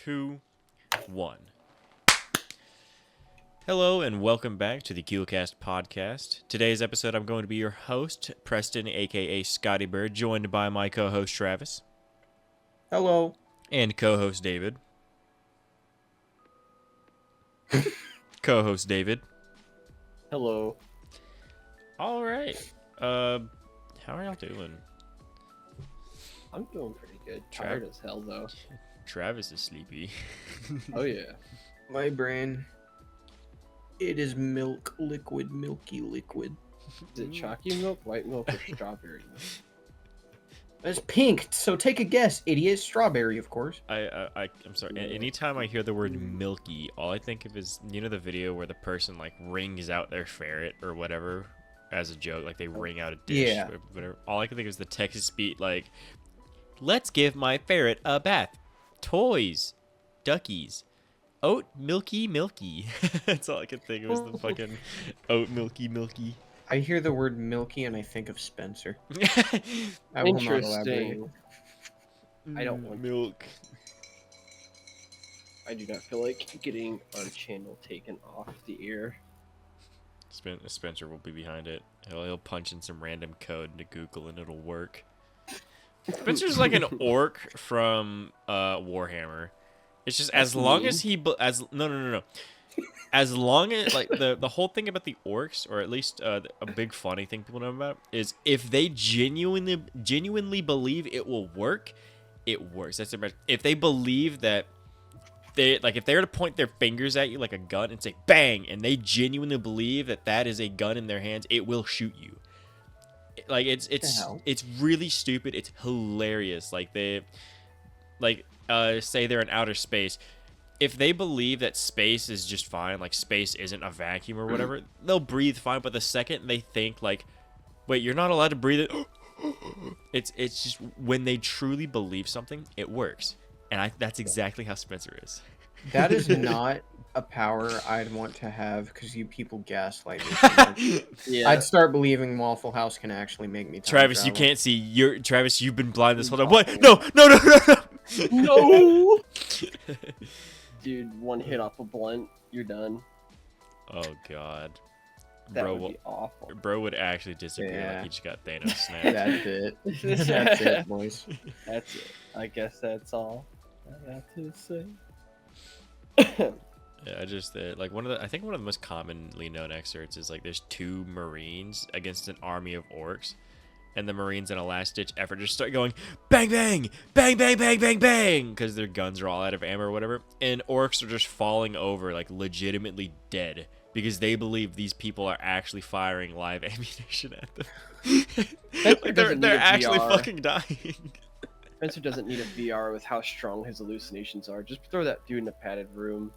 2, 1. Hello and welcome back to the Kewlcast podcast. Today's episode, I'm going to be your host, Preston, aka Scotty Bird, joined by my co-host Travis. Hello. And co-host David. Co-host David. Hello. All right. How are y'all doing? I'm doing pretty good. Tired as hell though. Travis is sleepy. Oh yeah. My brain. It is milk, liquid, milky liquid. Is it chalky milk, white milk, or strawberry milk? It's pink, so take a guess, idiot. Strawberry, of course. I'm sorry. Anytime I hear the word milky, all I think of is, you know, the video where the person like wrings out their ferret or whatever as a joke, like they wring out a dish. Yeah. Or whatever. All I can think of is the Texas beat, like, let's give my ferret a bath. Toys, duckies, oat milky milky. That's all I could think of was the fucking oat milky milky. I hear the word milky and I think of Spencer. I will not elaborate. Interesting. I don't want milk. I do not feel like getting our channel taken off the air. Spencer will be behind it. He'll punch in some random code into Google and it'll work. Spencer's like an orc from Warhammer. It's just as long as he no. As long as like the whole thing about the orcs, or at least a big funny thing people know about, is if they genuinely believe it will work, it works. That's the if they believe that if they were to point their fingers at you like a gun and say bang, and they genuinely believe that that is a gun in their hands, it will shoot you. Like it's really stupid. It's hilarious. Like they say they're in outer space. If they believe that space is just fine, like space isn't a vacuum or whatever, they'll breathe fine. But the second they think like, wait, you're not allowed to breathe it, it's just when they truly believe something, it works. And that's exactly how Spencer is. That is not a power I'd want to have because you people gaslight me so much. Yeah. I'd start believing Waffle House can actually make me time Travis, you travel. can't see. Travis, you've been blind this whole time. What? No. No. Dude, one hit off a blunt, you're done. Oh God. That would be awful. Bro would actually disappear Yeah. like he just got Thanos snapped. That's it. That's it, boys. That's it. I guess that's all I have to say. Yeah, I just like I think one of the most commonly known excerpts is like there's two Marines against an army of orcs, and the Marines in a last-ditch effort just start going bang bang bang bang bang bang bang because their guns are all out of ammo or whatever, and orcs are just falling over like legitimately dead because they believe these people are actually firing live ammunition at them. Like they're actually fucking dying. Spencer doesn't need a VR with how strong his hallucinations are. Just throw that dude in a padded room.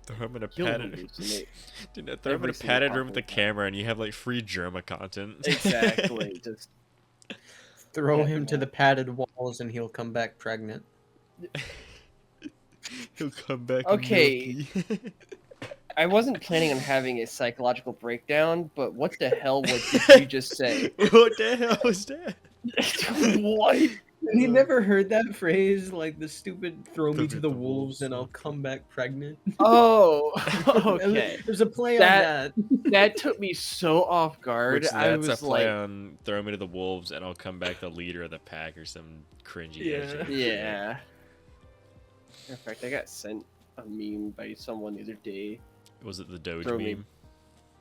Throw him in a He'll padded hallucinate. Dude, throw him in a padded room with a camera and you have like free Germa content. Exactly. Just Throw him to the padded walls and he'll come back pregnant. He'll come back. Okay. milky. I wasn't planning on having a psychological breakdown, but what the hell did you just say? What the hell was that? What? You never heard that phrase, like the stupid "throw me to the wolves and I'll come back pregnant"? Oh, okay. There's a play That- on that. That took me so off guard. Which I that's was a play like, on throw me to the wolves and I'll come back the leader of the pack or some cringy Yeah. shit. yeah. In fact, I got sent a meme by someone the other day. Was it the Doge Throw me. meme?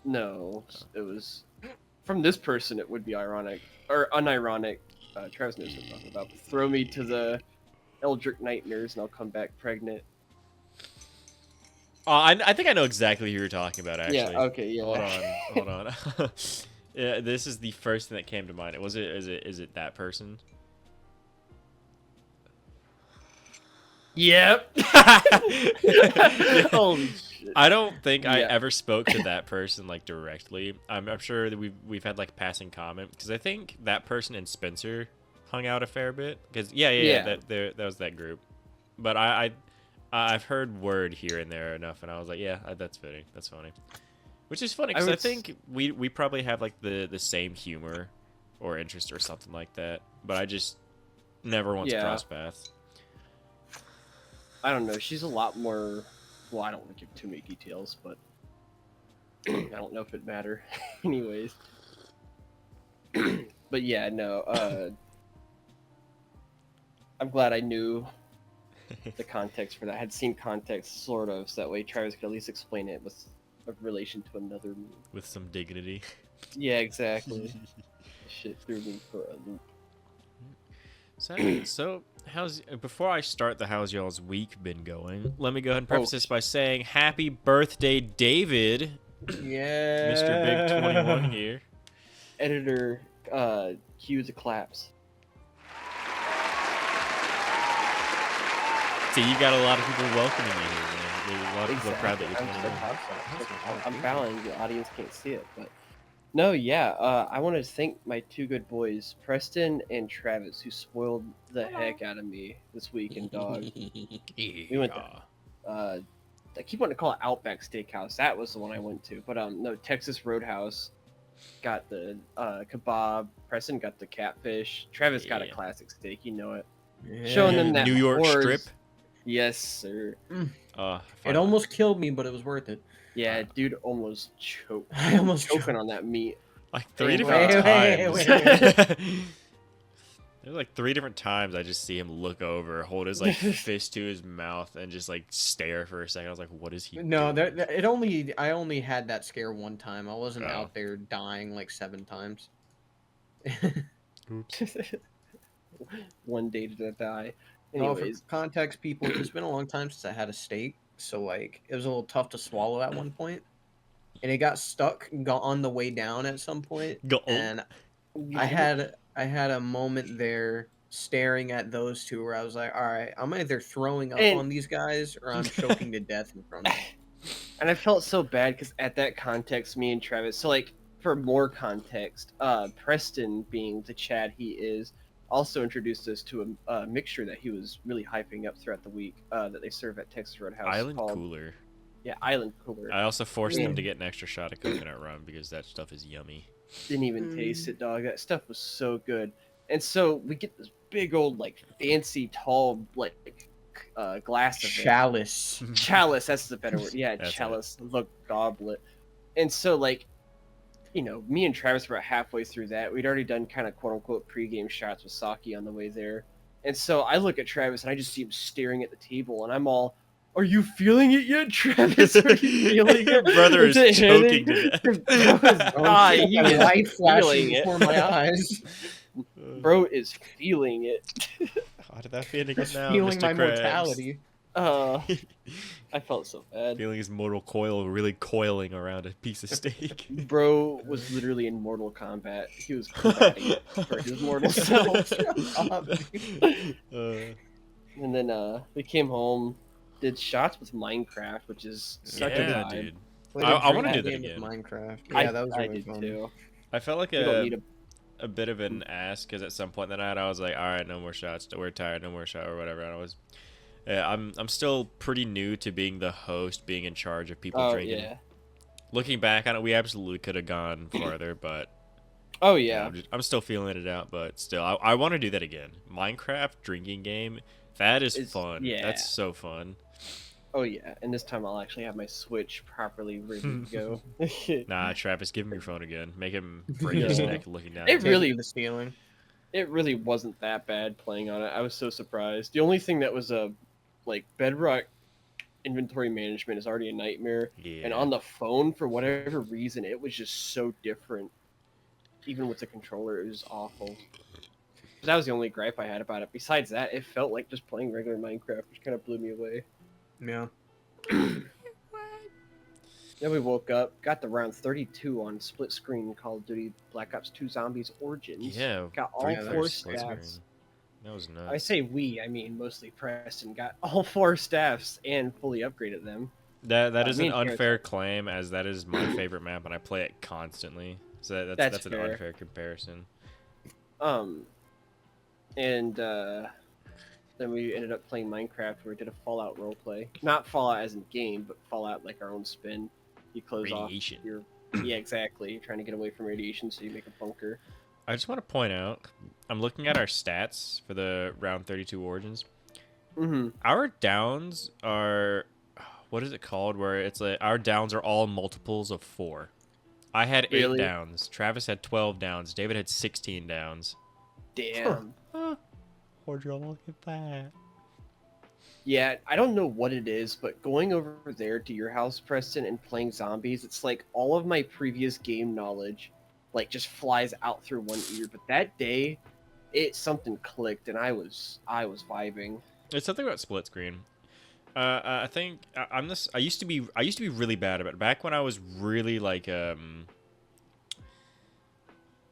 No, it was from this person. It would be ironic or unironic. Travis knows what I'm talking about. Throw me to the Eldritch Nightmares and I'll come back pregnant. I think I know exactly who you're talking about, actually. Yeah, okay, yeah. Hold on. Yeah, this is the first thing that came to mind. Is it that person? Yep. Holy shit. I don't think I Yeah. ever spoke to that person like directly. I'm sure that we've had like passing comment because I think that person and Spencer hung out a fair bit. Because Yeah. that was that group. But I've heard word here and there enough, and I was like, yeah, that's fitting. That's funny. Which is funny because I think we probably have like the same humor or interest or something like that. But I just never once crossed paths. I don't know. She's a lot more. Well, I don't want to give too many details, but I don't know if it matter. Anyways, but yeah, no. I'm glad I knew the context for that. I had seen context sort of, so that way Travis could at least explain it with a relation to another meme. With some dignity. Yeah, exactly. Shit threw me for a loop. So before I start how's y'all's week been going? Let me go ahead and preface this by saying happy birthday, David. Yeah. Mr. Big 21 here. Editor, cue the claps. See, you got a lot of people welcoming you here, man. There's a lot of people proud that you're 21. I'm bowing. The audience can't see it, but no, yeah. I want to thank my two good boys, Preston and Travis, who spoiled the heck out of me this week in dog. We went to, I keep wanting to call it Outback Steakhouse. That was the one I went to, but no, Texas Roadhouse. Got the kebab. Preston got the catfish. Travis got a classic steak. You know it. Yeah. Showing them that New York strip. Yes, sir. It almost killed me, but it was worth it. Yeah, dude almost choked. I almost choking choked on that meat. Like 3 Wait, different wait, times. There's like 3 different times I just see him look over, hold his like fist to his mouth, and just like stare for a second. I was like, "What is he?" No, doing? I only had that scare one time. I wasn't Oh. out there dying like 7 times. Oops. One day to die. Oh, for Anyways, context, people, it's been a long time since I had a steak, so like it was a little tough to swallow at one point, and it got stuck, got on the way down at some point, and I had a moment there staring at those two where I was like, all right, I'm either throwing up on these guys or I'm choking to death in front of them. and I felt so bad because at that context, me and Travis. So like for more context, Preston, being the Chad he is, also introduced us to a mixture that he was really hyping up throughout the week that they serve at Texas Roadhouse. Island called, Cooler. Yeah, Island Cooler. I also forced them to get an extra shot of coconut rum because that stuff is yummy. Didn't even taste it, dog. That stuff was so good. And so we get this big old, like, fancy, tall, like, glass of Chalice. it. Chalice, that's the better word. Yeah, That's chalice. Look, goblet. And so, like, you know, me and Travis were about halfway through that. We'd already done kind of quote-unquote pregame shots with sake on the way there. And so I look at Travis, and I just see him staring at the table, and I'm all, are you feeling it yet, Travis? Are you feeling it? Your brother is choking to death. He is light flashing feeling it. before my eyes. Bro is feeling it. How did that feeling it now, Feeling Mr. my Krabs? mortality. I felt so bad. Feeling his mortal coil really coiling around a piece of steak. Bro was literally in Mortal Kombat. He was combating for his mortal self. And then we came home, did shots with Minecraft, which is such a Yeah, vibe. dude. Played I a wanna do drinking that game with again. Minecraft. Yeah, that was I really did fun. too. I felt like We don't need a bit of an ass because at some point in the night I was like, all right, no more shots. We're tired. No more shot or whatever. And I was, I'm still pretty new to being the host, being in charge of people drinking. Yeah. Looking back on it, we absolutely could have gone farther, but Oh yeah, yeah. I'm still feeling it out. But still, I want to do that again. Minecraft drinking game, that is fun. yeah. That's so fun. Oh yeah. And this time I'll actually have my Switch properly ready to go. Nah, Travis, give him your phone again. Make him break his Yeah. neck looking down. It at Take really- to the ceiling. It really wasn't that bad playing on it. I was so surprised. The only thing that was like Bedrock inventory management is already a nightmare. Yeah. And on the phone, for whatever reason, it was just so different. Even with the controller, it was awful. But that was the only gripe I had about it. Besides that, it felt like just playing regular Minecraft, which kind of blew me away. Yeah. Then we woke up, got the round 32 on split screen Call of Duty Black Ops 2 Zombies Origins. Yeah. Got all Yeah, that 4 was split staffs. That was nuts. I say we, I mean mostly Preston. Got all 4 staffs and fully upgraded them. That is me an and Garrett- unfair claim, as that is my favorite map, and I play it constantly. So that's an fair. unfair comparison. And then we ended up playing Minecraft where we did a Fallout roleplay. Not Fallout as in game, but Fallout like our own spin. You close Radiation. off your... Yeah, exactly. You're trying to get away from radiation, so you make a bunker. I just want to point out, I'm looking at our stats for the round 32 Origins, Mm-hmm. Our downs are, what is it called? Where it's like our downs are all multiples of 4. I had 8 Really? downs. Travis had 12 downs. David had 16 downs. Damn. Would you look at that? Yeah, I don't know what it is, but going over there to your house, Preston, and playing zombies, it's like all of my previous game knowledge, like, just flies out through one ear. But that day, something clicked, and I was vibing. It's something about split screen. I think I'm this. I used to be really bad about it. Back when I was really like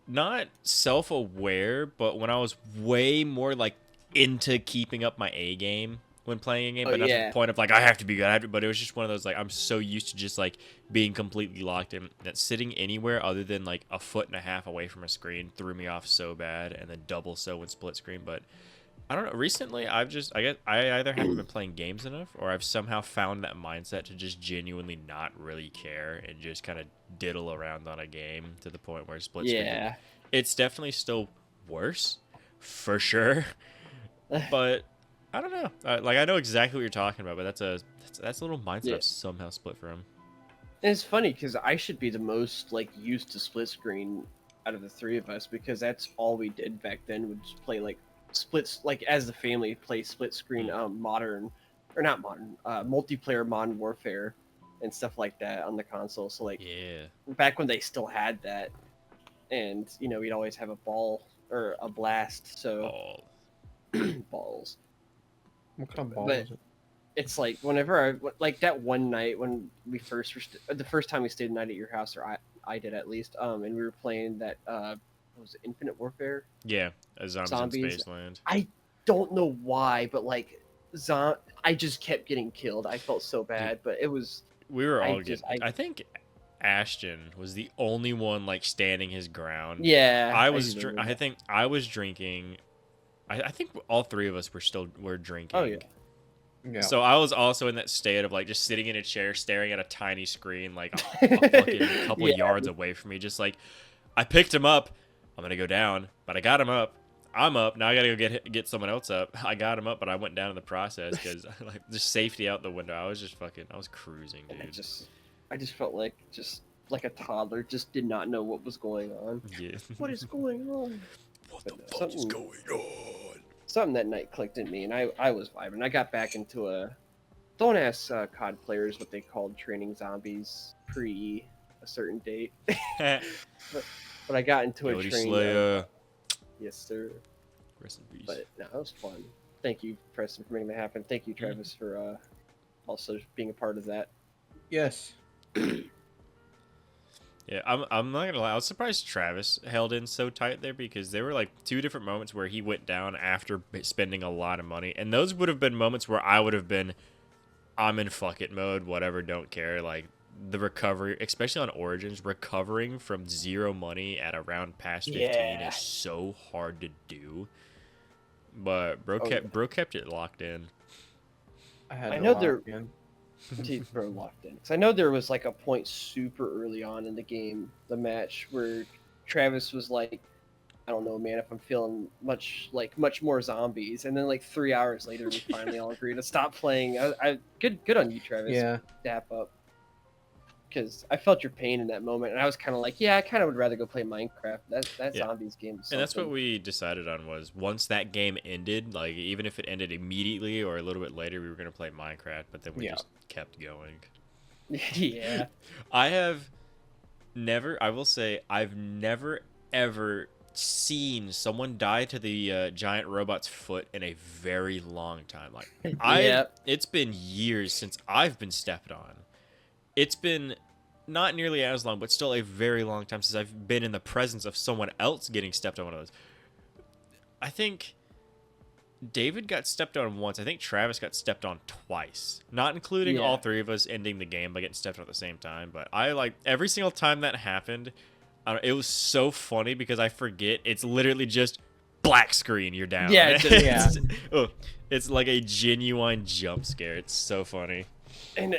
not self-aware, but when I was way more like into keeping up my A game when playing a game, but not to the point of like I have to be good. But it was just one of those like I'm so used to just like being completely locked in that sitting anywhere other than like a foot and a half away from a screen threw me off so bad, and then double so when split screen. But I don't know. Recently, I either haven't been playing games enough, or I've somehow found that mindset to just genuinely not really care and just kind of diddle around on a game to the point where split screen. Yeah, it's definitely still worse, for sure. But I don't know. Like I know exactly what you're talking about, but that's a little mindset I've somehow split from. And it's funny because I should be the most like used to split screen out of the three of us because that's all we did back then. Would just play like splits, like as the family play split screen, multiplayer Modern Warfare and stuff like that on the console. So like back when they still had that, and you know we'd always have a ball or a blast. So balls. What kind of ball But is it? it's like whenever like that one night when we the first time we stayed the night at your house, or I did at least, and we were playing that what was it, Infinite Warfare? Yeah, a zombies in Spaceland. I don't know why, but like I just kept getting killed. I felt so bad, but it was we were all good. I think Ashton was the only one like standing his ground. Yeah, I think I was drinking. I think all three of us were drinking. Oh yeah. Yeah. So I was also in that state of like just sitting in a chair, staring at a tiny screen, like a fucking couple yards away from me. Just like I picked him up, I'm gonna go down, but I got him up. I'm up now. I gotta go get someone else up. I got him up, but I went down in the process because like just safety out the window. I was cruising, dude. I just felt like a toddler, just did not know what was going on. Yeah. What is going on? What the fuck is going on? Something that night clicked in me, and I was vibing. I got back into don't ask COD players what they called training zombies pre a certain date. but I got into a training. Yes, sir. Rest in peace. But no, it was fun. Thank you, Preston, for making that happen. Thank you, Travis, for also being a part of that. Yes. Yeah, I'm not gonna lie. I was surprised Travis held in so tight there because there were like 2 different moments where he went down after spending a lot of money, and those would have been moments where I would have been, I'm in fuck it mode, whatever, don't care. Like the recovery, especially on Origins, recovering from 0 money at around past 15 is so hard to do. But bro kept it locked in. I know they're bro locked in. Because I know there was like a point super early on in the game, the match, where Travis was like, I don't know, man, if I'm feeling much more zombies. And then like 3 hours later, we finally all agreed to stop playing. Good on you, Travis. Yeah. Dap up. Because I felt your pain in that moment, and I was kind of like, yeah, I kind of would rather go play Minecraft. That zombies game is something. And that's what we decided on was once that game ended, like even if it ended immediately or a little bit later, we were gonna play Minecraft. But then we just kept going. Yeah. I will say I've never ever seen someone die to the giant robot's foot in a very long time. Like it's been years since I've been stepped on. It's been not nearly as long, but still a very long time since I've been in the presence of someone else getting stepped on one of those. I think David got stepped on once. I think Travis got stepped on twice. Not including all 3 of us ending the game by getting stepped on at the same time. But I like every single time that happened, it was so funny because I forget it's literally just black screen, you're down. Yeah, it's like a genuine jump scare. It's so funny. And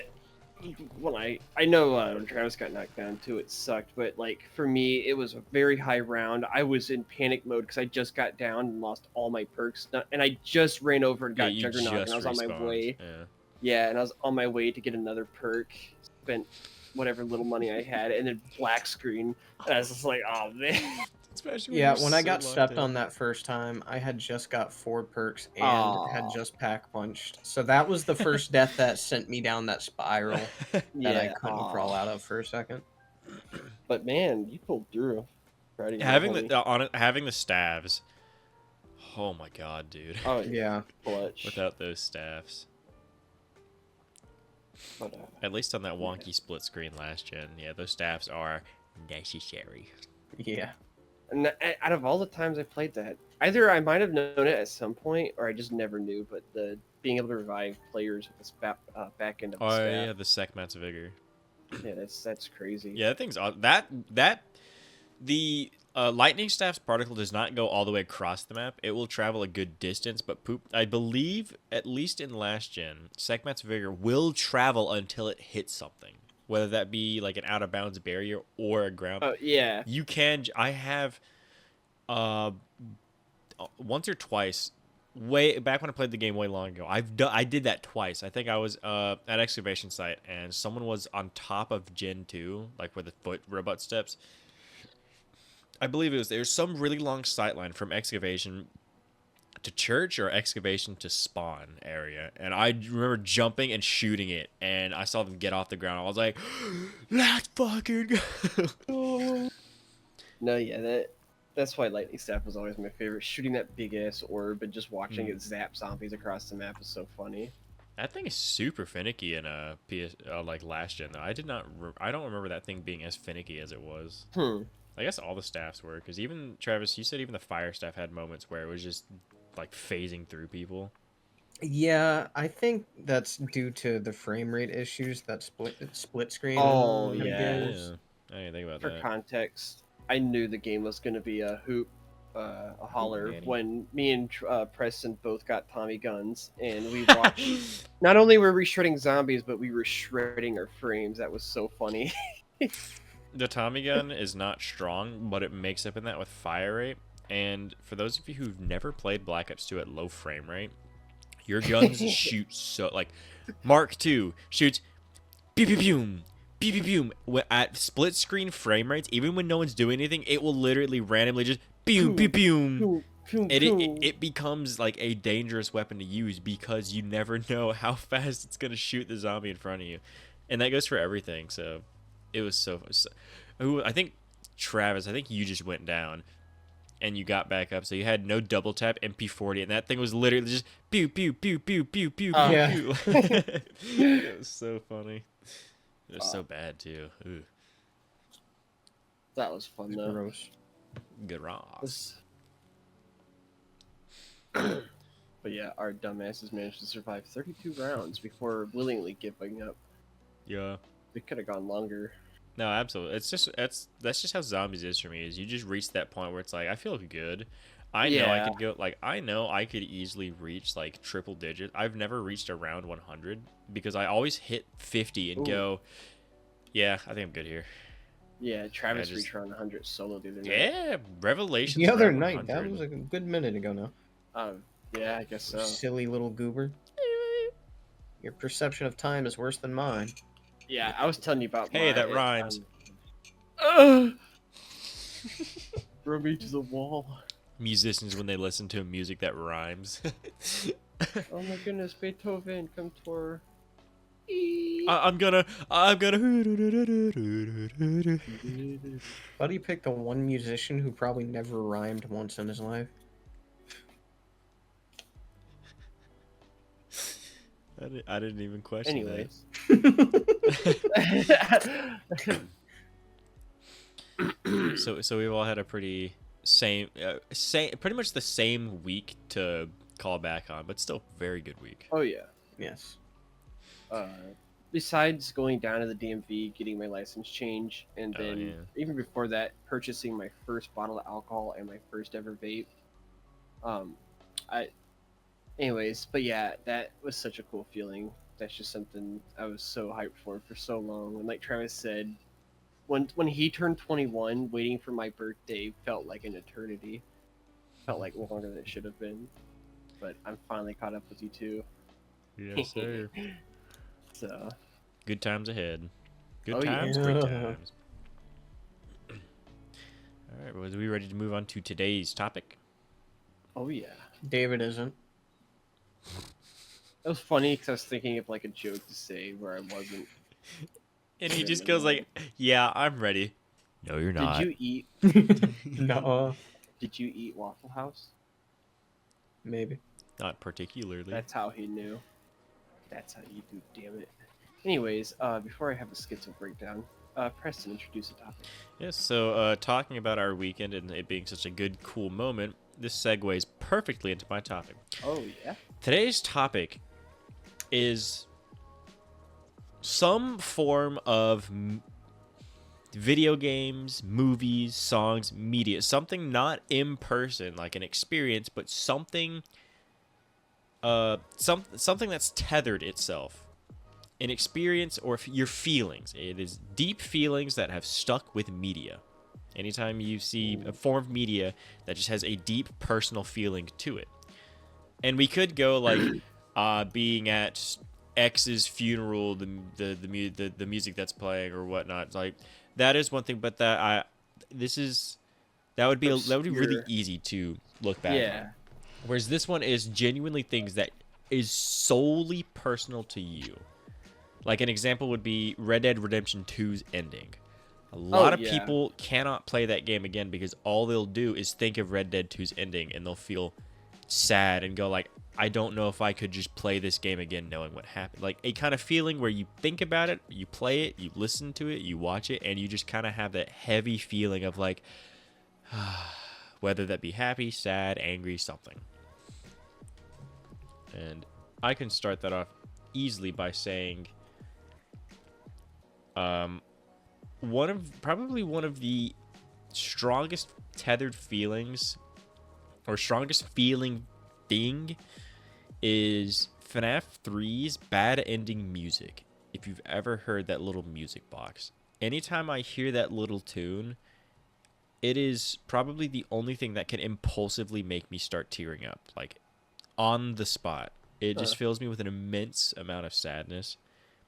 when I know when Travis got knocked down too, it sucked. But like for me, it was a very high round. I was in panic mode because I just got down and lost all my perks, and I just ran over and got you Juggernaut, and just I was on my respawned. way. Yeah. Yeah, and I was on my way to get another perk. Spent whatever little money I had, and then black screen. And I was just like, oh man. Especially Yeah, when I so got locked stepped in. on that first time, I had just got 4 perks and had Aw. just pack punched. So that was the first death that sent me down that spiral that I Yeah, couldn't crawl out of for a second. but man, you pulled through. Proud of you, having homie. having the staves. Oh my god, dude. Oh Yeah. clutch. Without those staffs. But, At least on that wonky split screen last gen, yeah, those staffs are necessary. Yeah. and out of all the times I played that, either I might have known it at some point, or I just never knew. But the being able to revive players with the back end of the Oh staff, yeah, the Sekhmet's Vigor. yeah, that's crazy. Yeah, that thing's the lightning staff's particle does not go all the way across the map. It will travel a good distance, but I believe at least in last gen, Sekhmet's Vigor will travel until it hits something, whether that be like an out of bounds barrier or a ground. Oh yeah. You can. I have, once or twice, way back when I played the game way long ago. I did that twice. I think I was at excavation site and someone was on top of Gen 2, like where the foot robot steps. I believe there's some really long sight line from excavation to church or excavation to spawn area, and I remember jumping and shooting it, and I saw them get off the ground. I was like, let's fucking go. No, yeah, that's why lightning staff was always my favorite. Shooting that big ass orb and just watching it zap zombies across the map is so funny. That thing is super finicky in PS like last gen though. I don't remember that thing being as finicky as it was. I guess all the staffs were, because even Travis, you said even the fire staff had moments where it was just like phasing through people. Yeah, I think that's due to the frame rate issues that split screen. Oh kinda yeah. gives. I didn't think about For that. context, I knew the game was going to be a hoop, a holler Nanny. when me and Preston both got Tommy guns, and we watched. Not only were we shredding zombies, but we were shredding our frames. That was so funny. The Tommy gun is not strong, but it makes up in that with fire rate. And for those of you who've never played Black Ops 2 at low frame rate, your guns shoot so like Mark II shoots pew pew pew pew pew pew at split screen frame rates. Even when no one's doing anything, it will literally randomly just pew pew pew. It becomes like a dangerous weapon to use because you never know how fast it's gonna shoot the zombie in front of you, and that goes for everything. So it was so I think Travis, I think you just went down and you got back up, so you had no double tap MP40, and that thing was literally just pew pew pew pew pew pew Yeah. pew. It was so funny. It was so bad too. Ooh. That was fun though. Gross. Good Ross. But yeah, our dumbasses managed to survive 32 rounds before willingly giving up. Yeah. They could have gone longer. No, absolutely. That's just how zombies is for me. Is you just reach that point where it's like I feel good. I know I could go I know I could easily reach like triple digits. I've never reached around 100 because I always hit 50 and go, yeah, I think I'm good here. Yeah, Travis reached around 100 solo the other night. Yeah, Revelations. The other around night, 100. that was a good minute ago now. Yeah, I guess so. Silly little goober. Your perception of time is worse than mine. Yeah, I was telling you about. Hey, that rhymes. Throw me to the wall. Musicians when they listen to music that rhymes. Oh my goodness, Beethoven, come tour. I'm gonna. Why do you pick the one musician who probably never rhymed once in his life? I didn't even question Anyways. So we've all had a pretty pretty much the same week to call back on, but still very good week. Oh yeah. Yes. Besides going down to the DMV, getting my license change, and then even before that, purchasing my first bottle of alcohol and my first ever vape. Anyways, but yeah, that was such a cool feeling. That's just something I was so hyped for so long. And like Travis said, when he turned 21, waiting for my birthday felt like an eternity. Felt like longer than it should have been. But I'm finally caught up with you too. Yes, sir. So. Good times ahead. Good Oh, times, yeah. great times. All right, well, are we ready to move on to today's topic? Oh yeah. David isn't. It was funny because I was thinking of like a joke to say where I wasn't. And he just goes like, "Yeah, I'm ready." No, you're not. Did you eat? No. Did you eat Waffle House? Maybe. Not particularly. That's how he knew. That's how you do. Damn it. Anyways, before I have a schizo breakdown, Preston, introduce the topic. Yes, so talking about our weekend and it being such a good, cool moment, this segues perfectly into my topic. Oh yeah. Today's topic is some form of video games, movies, songs, media. Something not in person, like an experience, but something something that's tethered itself. An experience or your feelings. It is deep feelings that have stuck with media. Anytime you see a form of media that just has a deep personal feeling to it. And we could go like being at X's funeral, the music that's playing or whatnot. Like that is one thing, but that would be really easy to look back on. Whereas this one is genuinely things that is solely personal to you. Like an example would be Red Dead Redemption 2's ending. A lot of people cannot play that game again because all they'll do is think of Red Dead 2's ending and they'll feel sad and go like, I don't know if I could just play this game again knowing what happened. Like a kind of feeling where you think about it, you play it, you listen to it, you watch it, and you just kind of have that heavy feeling of like, whether that be happy, sad, angry, something. And I can start that off easily by saying probably one of the strongest tethered feelings or strongest feeling thing is FNAF 3's bad ending music. If you've ever heard that little music box, anytime I hear that little tune, it is probably the only thing that can impulsively make me start tearing up, like on the spot. It just fills me with an immense amount of sadness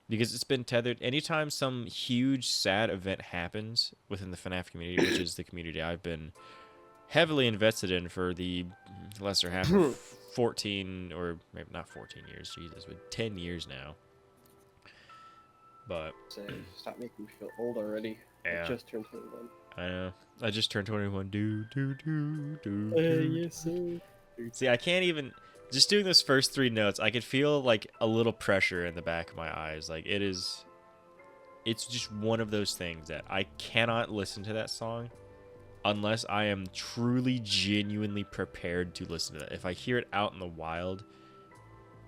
because it's been tethered. Anytime some huge sad event happens within the FNAF community, which is the community I've been heavily invested in for the lesser half of 14, or maybe not 14 years, Jesus, but 10 years now. But stop making me feel old already. Yeah. I just turned 21. I know. I just turned 21. Yes, sir. See, I can't even. Just doing those first three notes, I could feel like a little pressure in the back of my eyes. Like it's just one of those things that I cannot listen to that song unless I am truly, genuinely prepared to listen to that. If I hear it out in the wild,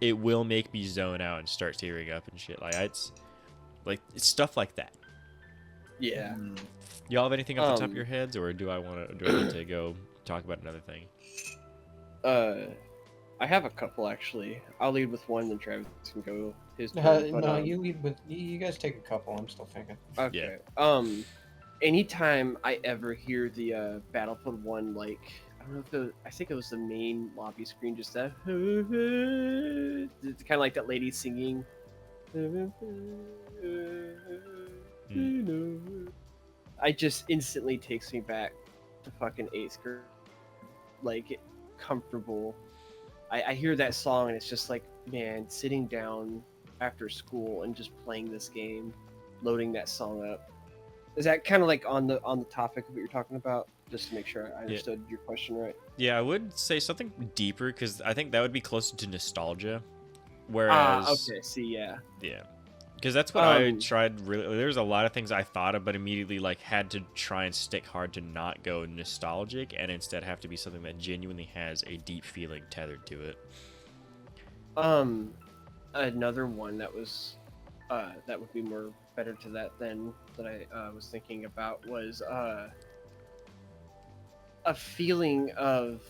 it will make me zone out and start tearing up and shit. It's stuff like that. Yeah. Y'all have anything off the top of your heads, or do I need to go talk about another thing? I have a couple actually. I'll lead with one, then Travis can go his turn. No, you lead with. You guys take a couple. I'm still thinking. Okay. Yeah. Anytime I ever hear the Battlefield 1, like I don't know if I think it was the main lobby screen, just that it's kind of like that lady singing. I just instantly takes me back to fucking 8th grade, like comfortable. I hear that song and it's just like, man, sitting down after school and just playing this game, loading that song up. Is that kind of like on the topic of what you're talking about? Just to make sure I understood your question right. Yeah, I would say something deeper because I think that would be closer to nostalgia. Whereas, okay, see, yeah, because that's what I tried. Really, there's a lot of things I thought of, but immediately had to try and stick hard to not go nostalgic, and instead have to be something that genuinely has a deep feeling tethered to it. Another one that was that would be more better to that than that I was thinking about was a feeling of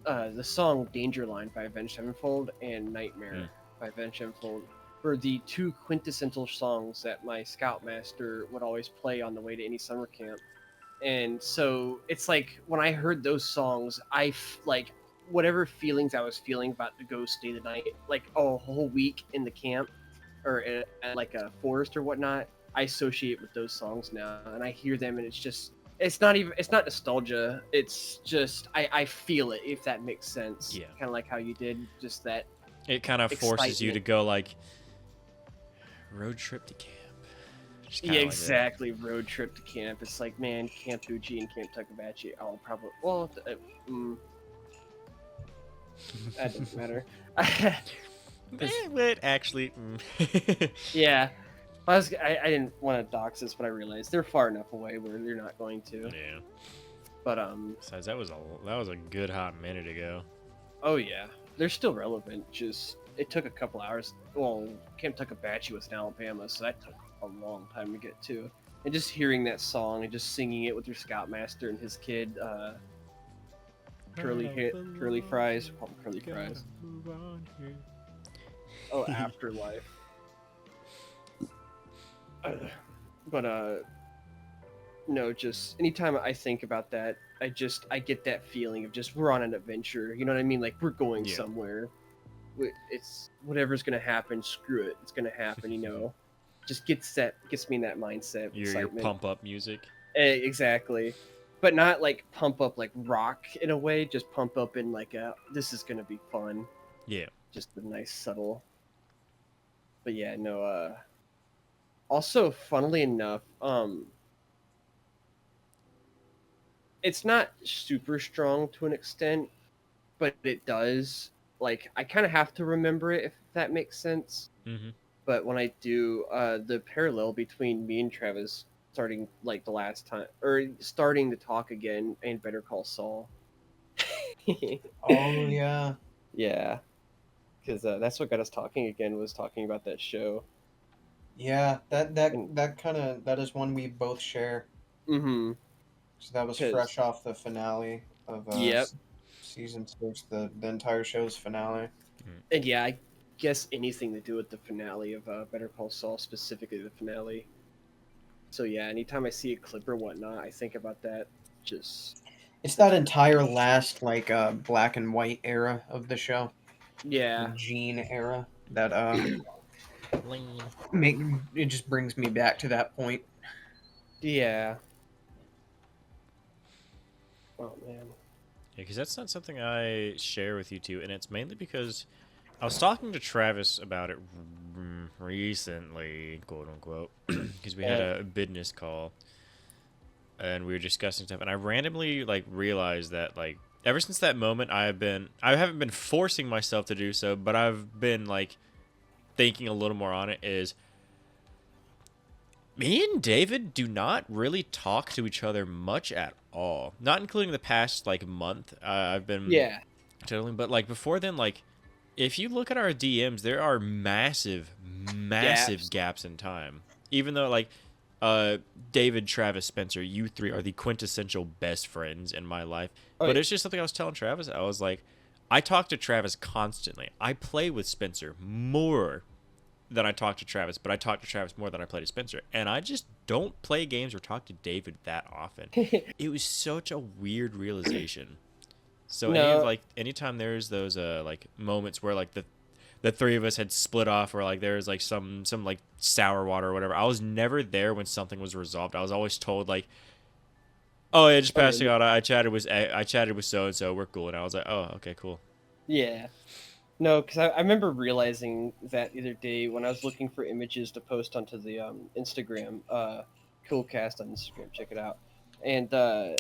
the song Danger Line by Avenged Sevenfold and Nightmare by Avenged Sevenfold were the two quintessential songs that my scoutmaster would always play on the way to any summer camp. And so it's like when I heard those songs, like whatever feelings I was feeling about to go stay the night, like a whole week in the camp or at like a forest or whatnot, I associate with those songs now, and I hear them, and it's not nostalgia. It's just I feel it, if that makes sense. Yeah. Kind of like how you did, just that. It kind of forces you to go like road trip to camp. Yeah, exactly. Road trip to camp. It's like, man, Camp Fuji and Camp Takabachi. I'll probably that doesn't matter. But actually, yeah. I didn't want to dox this, but I realized they're far enough away where you're not going to. Yeah. But besides, that was a good hot minute ago. Oh yeah, they're still relevant. Just it took a couple hours. Well, Camp Takabachi was in Alabama, so that took a long time to get to. And just hearing that song and just singing it with your scoutmaster and his kid, Curly Fries, call him Curly Fries. Oh, Afterlife. But no, just anytime I think about that, I get that feeling of just we're on an adventure. You know what I mean? Like we're going somewhere. It's whatever's gonna happen. Screw it, it's gonna happen. You know, just gets me in that mindset. Your pump up music. Exactly, but not like pump up like rock in a way. Just pump up in like this is gonna be fun. Yeah. Just a nice subtle. But yeah, no. Also, funnily enough, it's not super strong to an extent, but it does. Like, I kind of have to remember it, if that makes sense. Mm-hmm. But when I do, the parallel between me and Travis starting, like, the last time, or starting to talk again in Better Call Saul. Oh, yeah. Yeah. Because that's what got us talking again, was talking about that show. Yeah, that is one we both share. Mm-hmm. So that was fresh off the finale of season 6, the entire show's finale. And yeah, I guess anything to do with the finale of Better Call Saul, specifically the finale. So yeah, anytime I see a clip or whatnot, I think about that. It's that entire last like black and white era of the show. Yeah. The Gene era that it just brings me back to that point. Yeah. Oh man. Yeah, because that's not something I share with you two, and it's mainly because I was talking to Travis about it recently, quote unquote, because we had a business call, and we were discussing stuff, and I randomly like realized that like ever since that moment I haven't been forcing myself to do so, but I've been like thinking a little more on it. Is me and David do not really talk to each other much at all, not including the past like month. I've been telling, but like before then, like if you look at our DMs, there are massive gaps in time. Even though like David, Travis, Spencer, you three are the quintessential best friends in my life. But it's just something I was telling Travis. I was like, I talk to Travis constantly. I play with Spencer more than I talk to Travis, but I talk to Travis more than I play to Spencer. And I just don't play games or talk to David that often. It was such a weird realization. So anytime there's those like moments where like the three of us had split off, or like there's like some like sour water or whatever, I was never there when something was resolved. I was always told like, oh yeah, just passing out. I chatted with so and so. We're cool, and I was like, oh okay, cool. Yeah. No, because I remember realizing that the other day when I was looking for images to post onto the Instagram, Kewlcast on Instagram, check it out. And I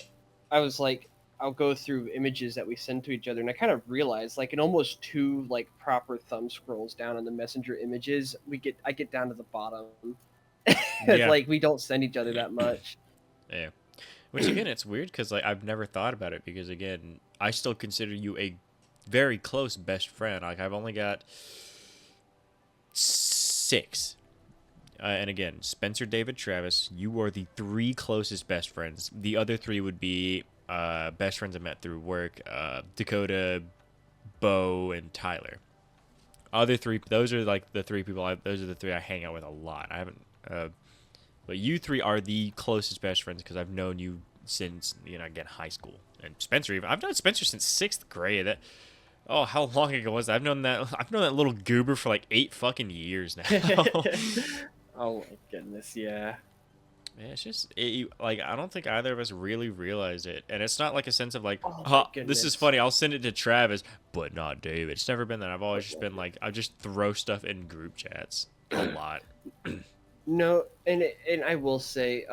was like, I'll go through images that we send to each other, and I kind of realized, like in almost 2 like proper thumb scrolls down on the Messenger images, I get down to the bottom. Like we don't send each other that much. Yeah. Which again, it's weird because like I've never thought about it, because again, I still consider you a very close best friend. Like I've only got 6, and again, Spencer, David, Travis. You are the 3 closest best friends. The other 3 would be best friends I met through work, Dakota, Bo, and Tyler. Other three, those are like the three people. Those are the three I hang out with a lot. I haven't, but you three are the closest best friends because I've known you since again high school. And Spencer, even I've known Spencer since 6th grade. That how long ago was that? I've known that little goober for like 8 fucking years now. Oh my goodness, yeah. Yeah, it's just like I don't think either of us really realized it, and it's not like a sense of like, Oh my this is goodness. funny. I'll send it to Travis, but not David. It's never been that. I've always just been like, I just throw stuff in group chats a lot. No, and I will say,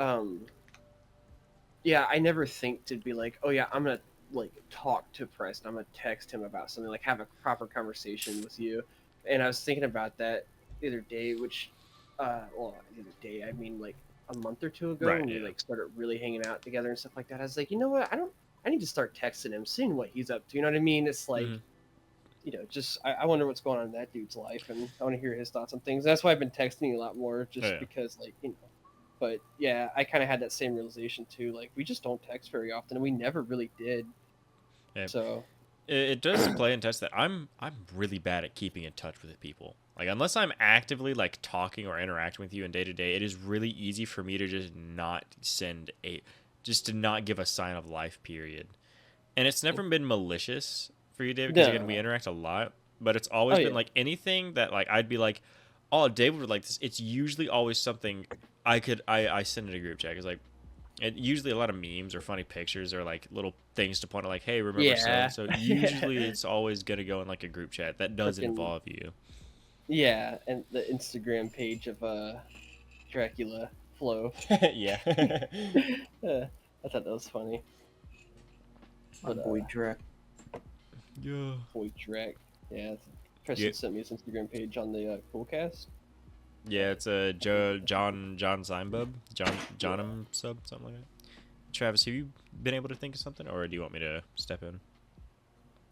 yeah, I never think to be like, oh yeah, I'm gonna like talk to Preston. I'm gonna text him about something, like have a proper conversation with you. And I was thinking about that the other day, which, well, the other day, I mean like a month or two ago, Right, when we yeah. like started really hanging out together and stuff like that. I was like, you know what, I need to start texting him, seeing what he's up to. You know what I mean? It's like, just I wonder what's going on in that dude's life, and I want to hear his thoughts on things. That's why I've been texting you a lot more, just because like But yeah, I kind of had that same realization too. Like we just don't text very often, and we never really did. Yeah. So it does play and test that I'm really bad at keeping in touch with people. Like unless I'm actively like talking or interacting with you in day to day, it is really easy for me to just not to not give a sign of life. Period. And it's never been malicious for you, David, because again we interact a lot. But it's always been like anything that like I'd be like, oh, David would like this. It's usually always something I send in a group chat. It's like, usually a lot of memes or funny pictures or like little things to point out, like, hey, remember so usually it's always gonna go in like a group chat that does involve you. Yeah, and the Instagram page of Dracula Flow. Yeah. I thought that was funny. My boy Drac. Yeah. Boy Drac. Yeah. Preston sent me his Instagram page on the Kewlcast. Yeah, it's a John Zeinbub, Johnum sub, something like that. Travis, have you been able to think of something, or do you want me to step in?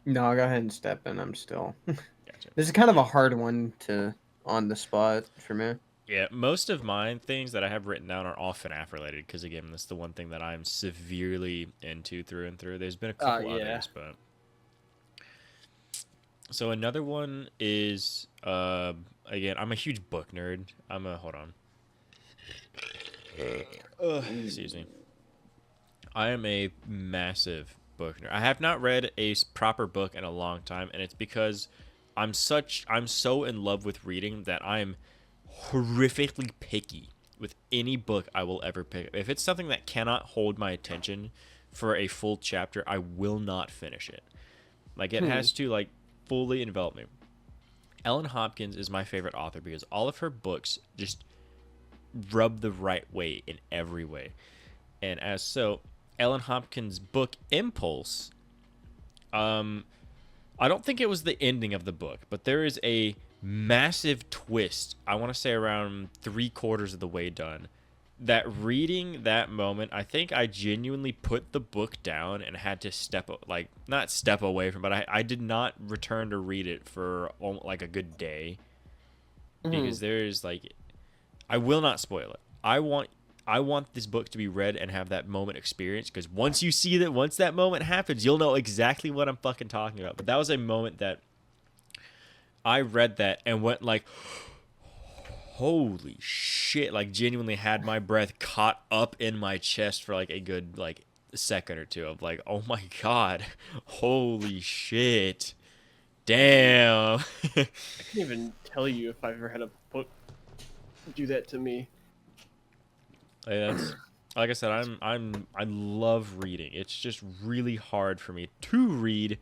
No, go ahead and step in. I'm still. Gotcha. This is kind of a hard one to on the spot for me. Yeah, most of mine things that I have written down are all FNAF related, because again, that's the one thing that I'm severely into through and through. There's been a couple others, but. So another one is again, I'm a huge book nerd. Hold on. Excuse me. I am a massive book nerd. I have not read a proper book in a long time, and it's because I'm so in love with reading that I'm horrifically picky with any book I will ever pick. If it's something that cannot hold my attention for a full chapter, I will not finish it. Like it has to like fully envelop me. Ellen Hopkins is my favorite author because all of her books just rub the right way in every way. And as so, Ellen Hopkins' book Impulse, I don't think it was the ending of the book, but there is a massive twist, I want to say around 3/4 of the way done, that reading that moment, I think I genuinely put the book down and had to not step away from it, but I did not return to read it for like a good day. Because there's like, I will not spoil it. I want this book to be read and have that moment experience, because once that moment happens, you'll know exactly what I'm fucking talking about. But that was a moment that I read that and went like, holy shit, like genuinely had my breath caught up in my chest for like a good like second or two of like, oh my god, holy shit, damn. I can't even tell you if I've ever had a book do that to me. That's like I said, I love reading. It's just really hard for me to read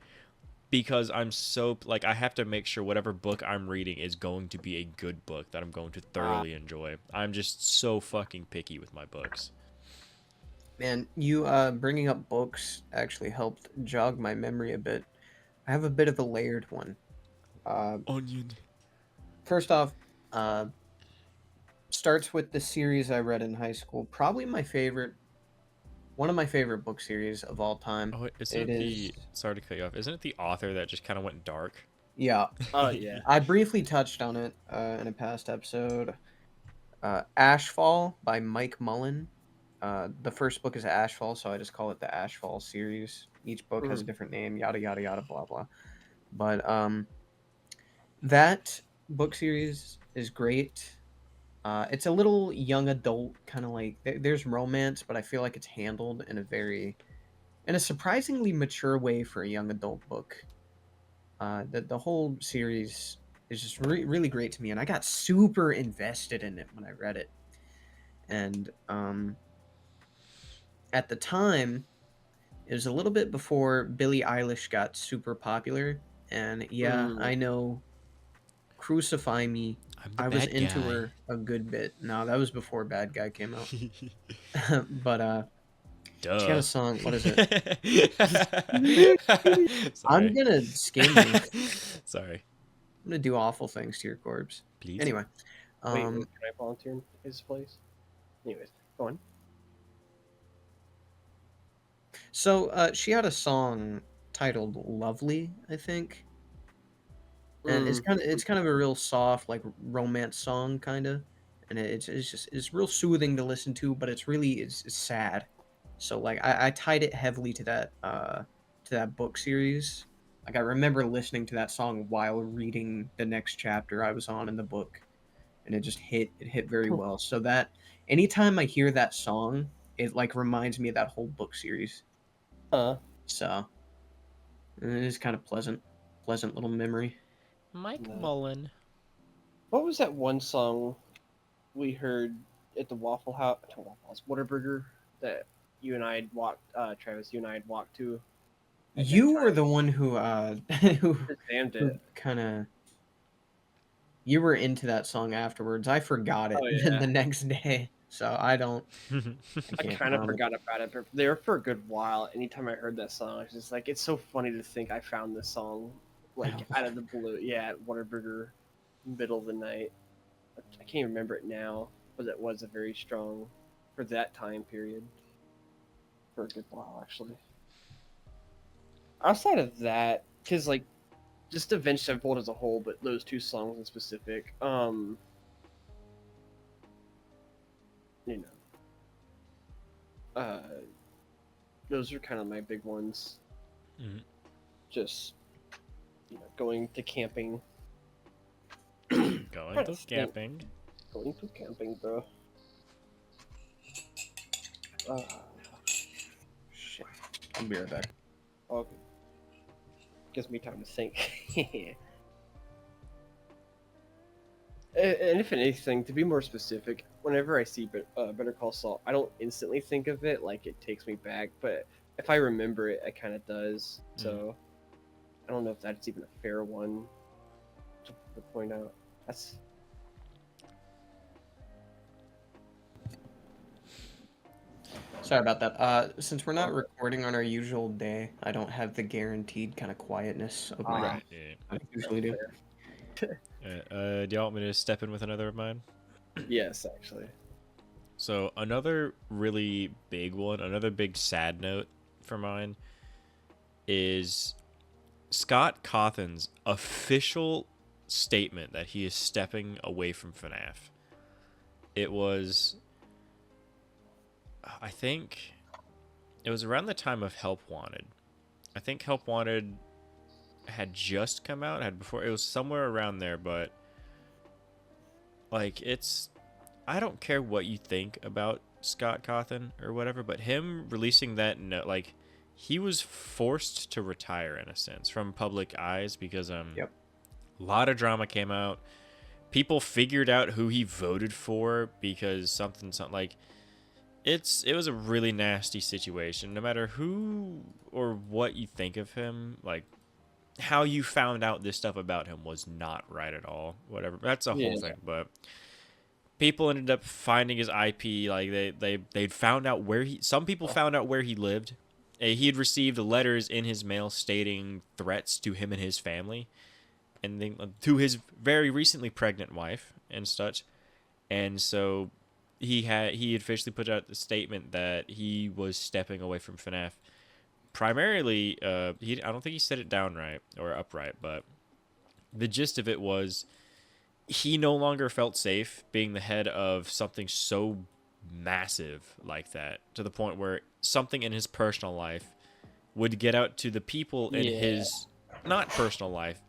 because I'm so like, I have to make sure whatever book I'm reading is going to be a good book that I'm going to thoroughly enjoy. I'm just so fucking picky with my books. Man, you bringing up books actually helped jog my memory a bit. I have a bit of a layered one. Onion. First off, starts with the series I read in high school. Probably one of my favorite book series of all time. Oh, sorry to cut you off. Isn't it the author that just kind of went dark? Yeah. Oh yeah. I briefly touched on it in a past episode. Ashfall by Mike Mullen. The first book is Ashfall, so I just call it the Ashfall series. Each book has a Mhm. different name, yada yada yada, blah blah. But that book series is great. It's a little young adult, kind of like there's romance, but I feel like it's handled in a surprisingly mature way for a young adult book. The whole series is just really great to me, and I got super invested in it when I read it. And at the time, it was a little bit before Billie Eilish got super popular, and yeah, Mm. I know, crucify me. I'm the I was bad into guy. her a good bit. No, that was before Bad Guy came out. But she had Duh. a song. What is it? I'm Sorry. gonna skin you. I'm Sorry. gonna do awful things to your corpse. Please. Anyway, Wait, um, can I volunteer in his place? Anyways, go on. so she had a song titled "Lovely," I think, and Mm. it's kind of a real soft, like, romance song, kind of, and it's real soothing to listen to, but it's sad. So like I tied it heavily to that book series. Like I remember listening to that song while reading the next chapter I was on in the book, and it hit very well. So that anytime I hear that song, it like reminds me of that whole book series. Huh. So it is kind of pleasant little memory. Mike No. Mullen. What was that one song we heard at the Waffle House, Whataburger, that you and I had walked, Travis, you and I had walked to at You were nighttime? the one who who Damned who it. kind of you were into that song afterwards. I forgot it Oh the yeah. next day, so I I can't kind of comment. forgot about it, but there for a good while. Anytime I heard that song, I was just like, it's so funny to think I found this song, like out of the blue. Yeah, at Whataburger, middle of the night. I can't remember it now, but it was a very strong for that time period. For a good while, actually. Outside of that, because like just Avenged Sevenfold as a whole, but those two songs in specific, you know, those are kind of my big ones. Mhm. Just going to camping. Going Trying to to think. camping. Going to camping, bro. Shit. I'll be right back. Okay. Gives me time to think. And if anything, to be more specific, whenever I see Better Call Saul, I don't instantly think of it like it takes me back, but if I remember it, it kind of does. So I don't know if that's even a fair one to point out. That's Sorry about that. Since we're not recording on our usual day, I don't have the guaranteed kind of quietness of my Right. Yeah. I usually do. Do y'all want me to step in with another of mine? yes, actually. So another really big one, another big sad note for mine is Scott Cawthon's official statement that he is stepping away from FNAF. It was, I think, it was around the time of Help Wanted. I think Help Wanted had just come out, had before, it was somewhere around there, but like I don't care what you think about Scott Cawthon or whatever, but him releasing that note, like, he was forced to retire in a sense from public eyes because Yep. a lot of drama came out. People figured out who he voted for because something like it was a really nasty situation. No matter who or what you think of him, like how you found out this stuff about him was not right at all. Whatever, that's a whole thing, but people ended up finding his IP. Like they'd found out where some people found out where he lived. He had received letters in his mail stating threats to him and his family, and then to his very recently pregnant wife and such. And so he had officially put out the statement that he was stepping away from FNAF. Primarily, I don't think he said it downright or upright, but the gist of it was he no longer felt safe being the head of something so massive like that, to the point where something in his personal life would get out to the people in his not personal life.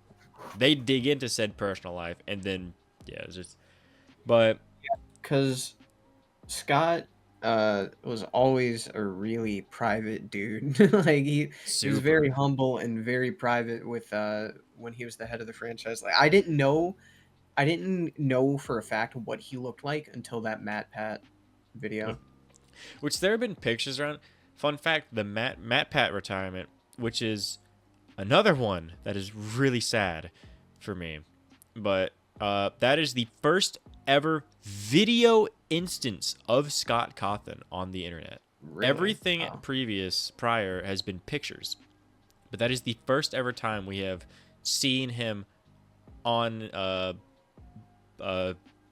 They dig into said personal life, and then it's just. But because Scott was always a really private dude. Like he was very humble and very private with when he was the head of the franchise. Like I didn't know for a fact what he looked like until that Matt Pat video. Which there have been pictures around. Fun fact, the Matt Pat retirement, which is another one that is really sad for me. But that is the first ever video instance of Scott Cawthon on the internet. Really? Everything prior has been pictures. But that is the first ever time we have seen him on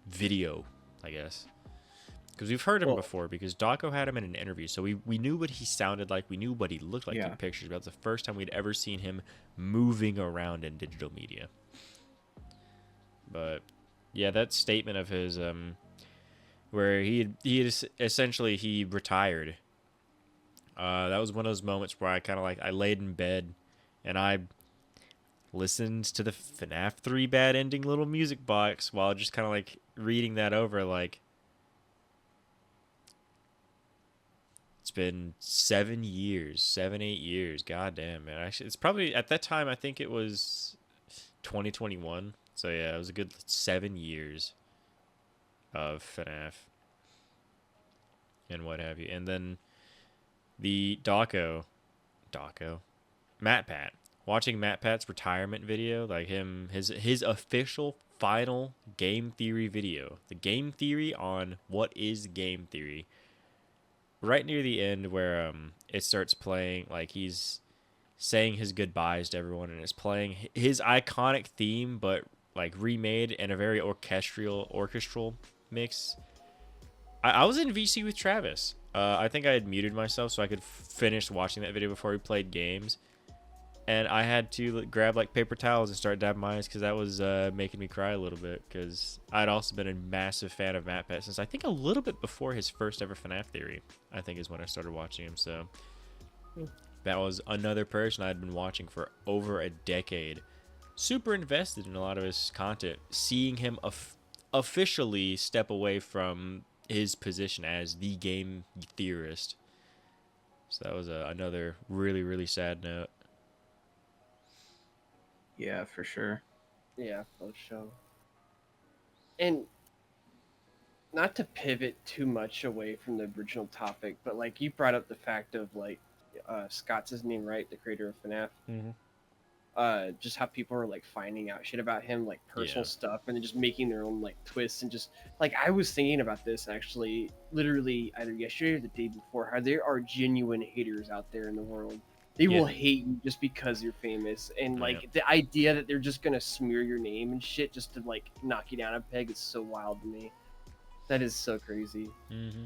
video, I guess. Because we've heard him before, because Daco had him in an interview, so we knew what he sounded like, we knew what he looked like in pictures, but that was the first time we'd ever seen him moving around in digital media. But yeah, that statement of his, where he essentially retired. That was one of those moments where I kind of I laid in bed, and I listened to the FNAF 3 bad ending little music box while just kind of reading that over, It's been 7 years, 8 years. God damn, man. Actually, it's probably, at that time, I think it was 2021. So yeah, it was a good 7 years of FNAF and what have you. And then the Matt Pat. Watching Matt Pat's retirement video, his official final game theory video. The game theory on what is game theory. Right near the end where it starts playing, he's saying his goodbyes to everyone, and it's playing his iconic theme, but remade in a very orchestral mix. I was in VC with Travis. I think I had muted myself so I could finish watching that video before we played games. And I had to grab paper towels and start dabbing my eyes because that was making me cry a little bit, because I'd also been a massive fan of Matt Pat since I think a little bit before his first ever FNAF theory, I think is when I started watching him. So that was another person I'd been watching for over a decade. Super invested in a lot of his content, seeing him officially step away from his position as the game theorist. So that was another really, really sad note. Yeah, for sure. Yeah, for sure. And not to pivot too much away from the original topic, but you brought up the fact of Scott's his name, right? The creator of FNAF. Mm-hmm. Just how people are finding out shit about him, personal stuff, and then just making their own twists, and just I was thinking about this actually, literally either yesterday or the day before, how there are genuine haters out there in the world. They will hate you just because you're famous, and the idea that they're just gonna smear your name and shit just to knock you down a peg is so wild to me. That is so crazy. Mm-hmm.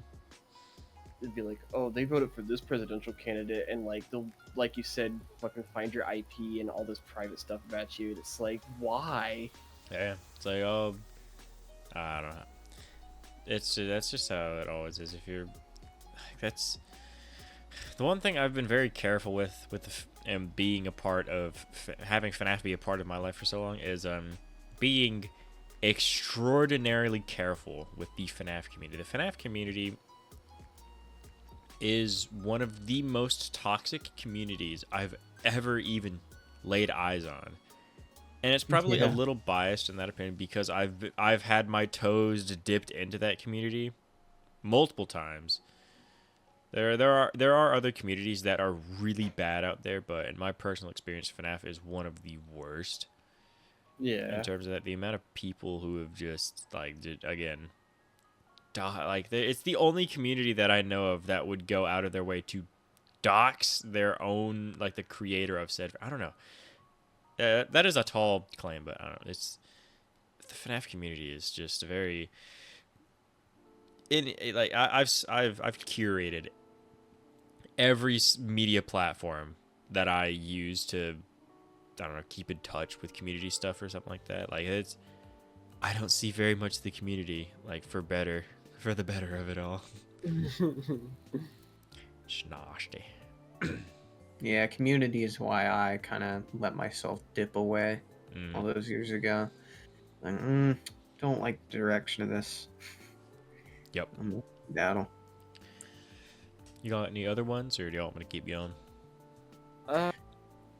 It'd be oh, they voted for this presidential candidate, and they'll, like you said, fucking find your IP and all this private stuff about you. And it's why? Yeah, it's oh, I don't know. That's just how it always is. If you're, that's the one thing I've been very careful with and being a part of, having FNAF be a part of my life for so long, is being extraordinarily careful with the FNAF community. The FNAF community is one of the most toxic communities I've ever even laid eyes on. And it's probably a little biased in that opinion, because I've had my toes dipped into that community multiple times. There are other communities that are really bad out there, but in my personal experience, FNAF is one of the worst. Yeah. In terms of that, the amount of people who have just again, it's the only community that I know of that would go out of their way to dox their own, the creator of said. I don't know. That is a tall claim, but I don't know. It's the FNAF community is just very. I've curated every media platform that I use to, I don't know, keep in touch with community stuff or something like that. I don't see very much of the community, for better, for the better of it all. Schnasty. Yeah, Community is why I kind of let myself dip away all Mm. those years ago. Like, don't like the direction of this. Yep. Battle. You got any other ones, or do you want me to keep going? I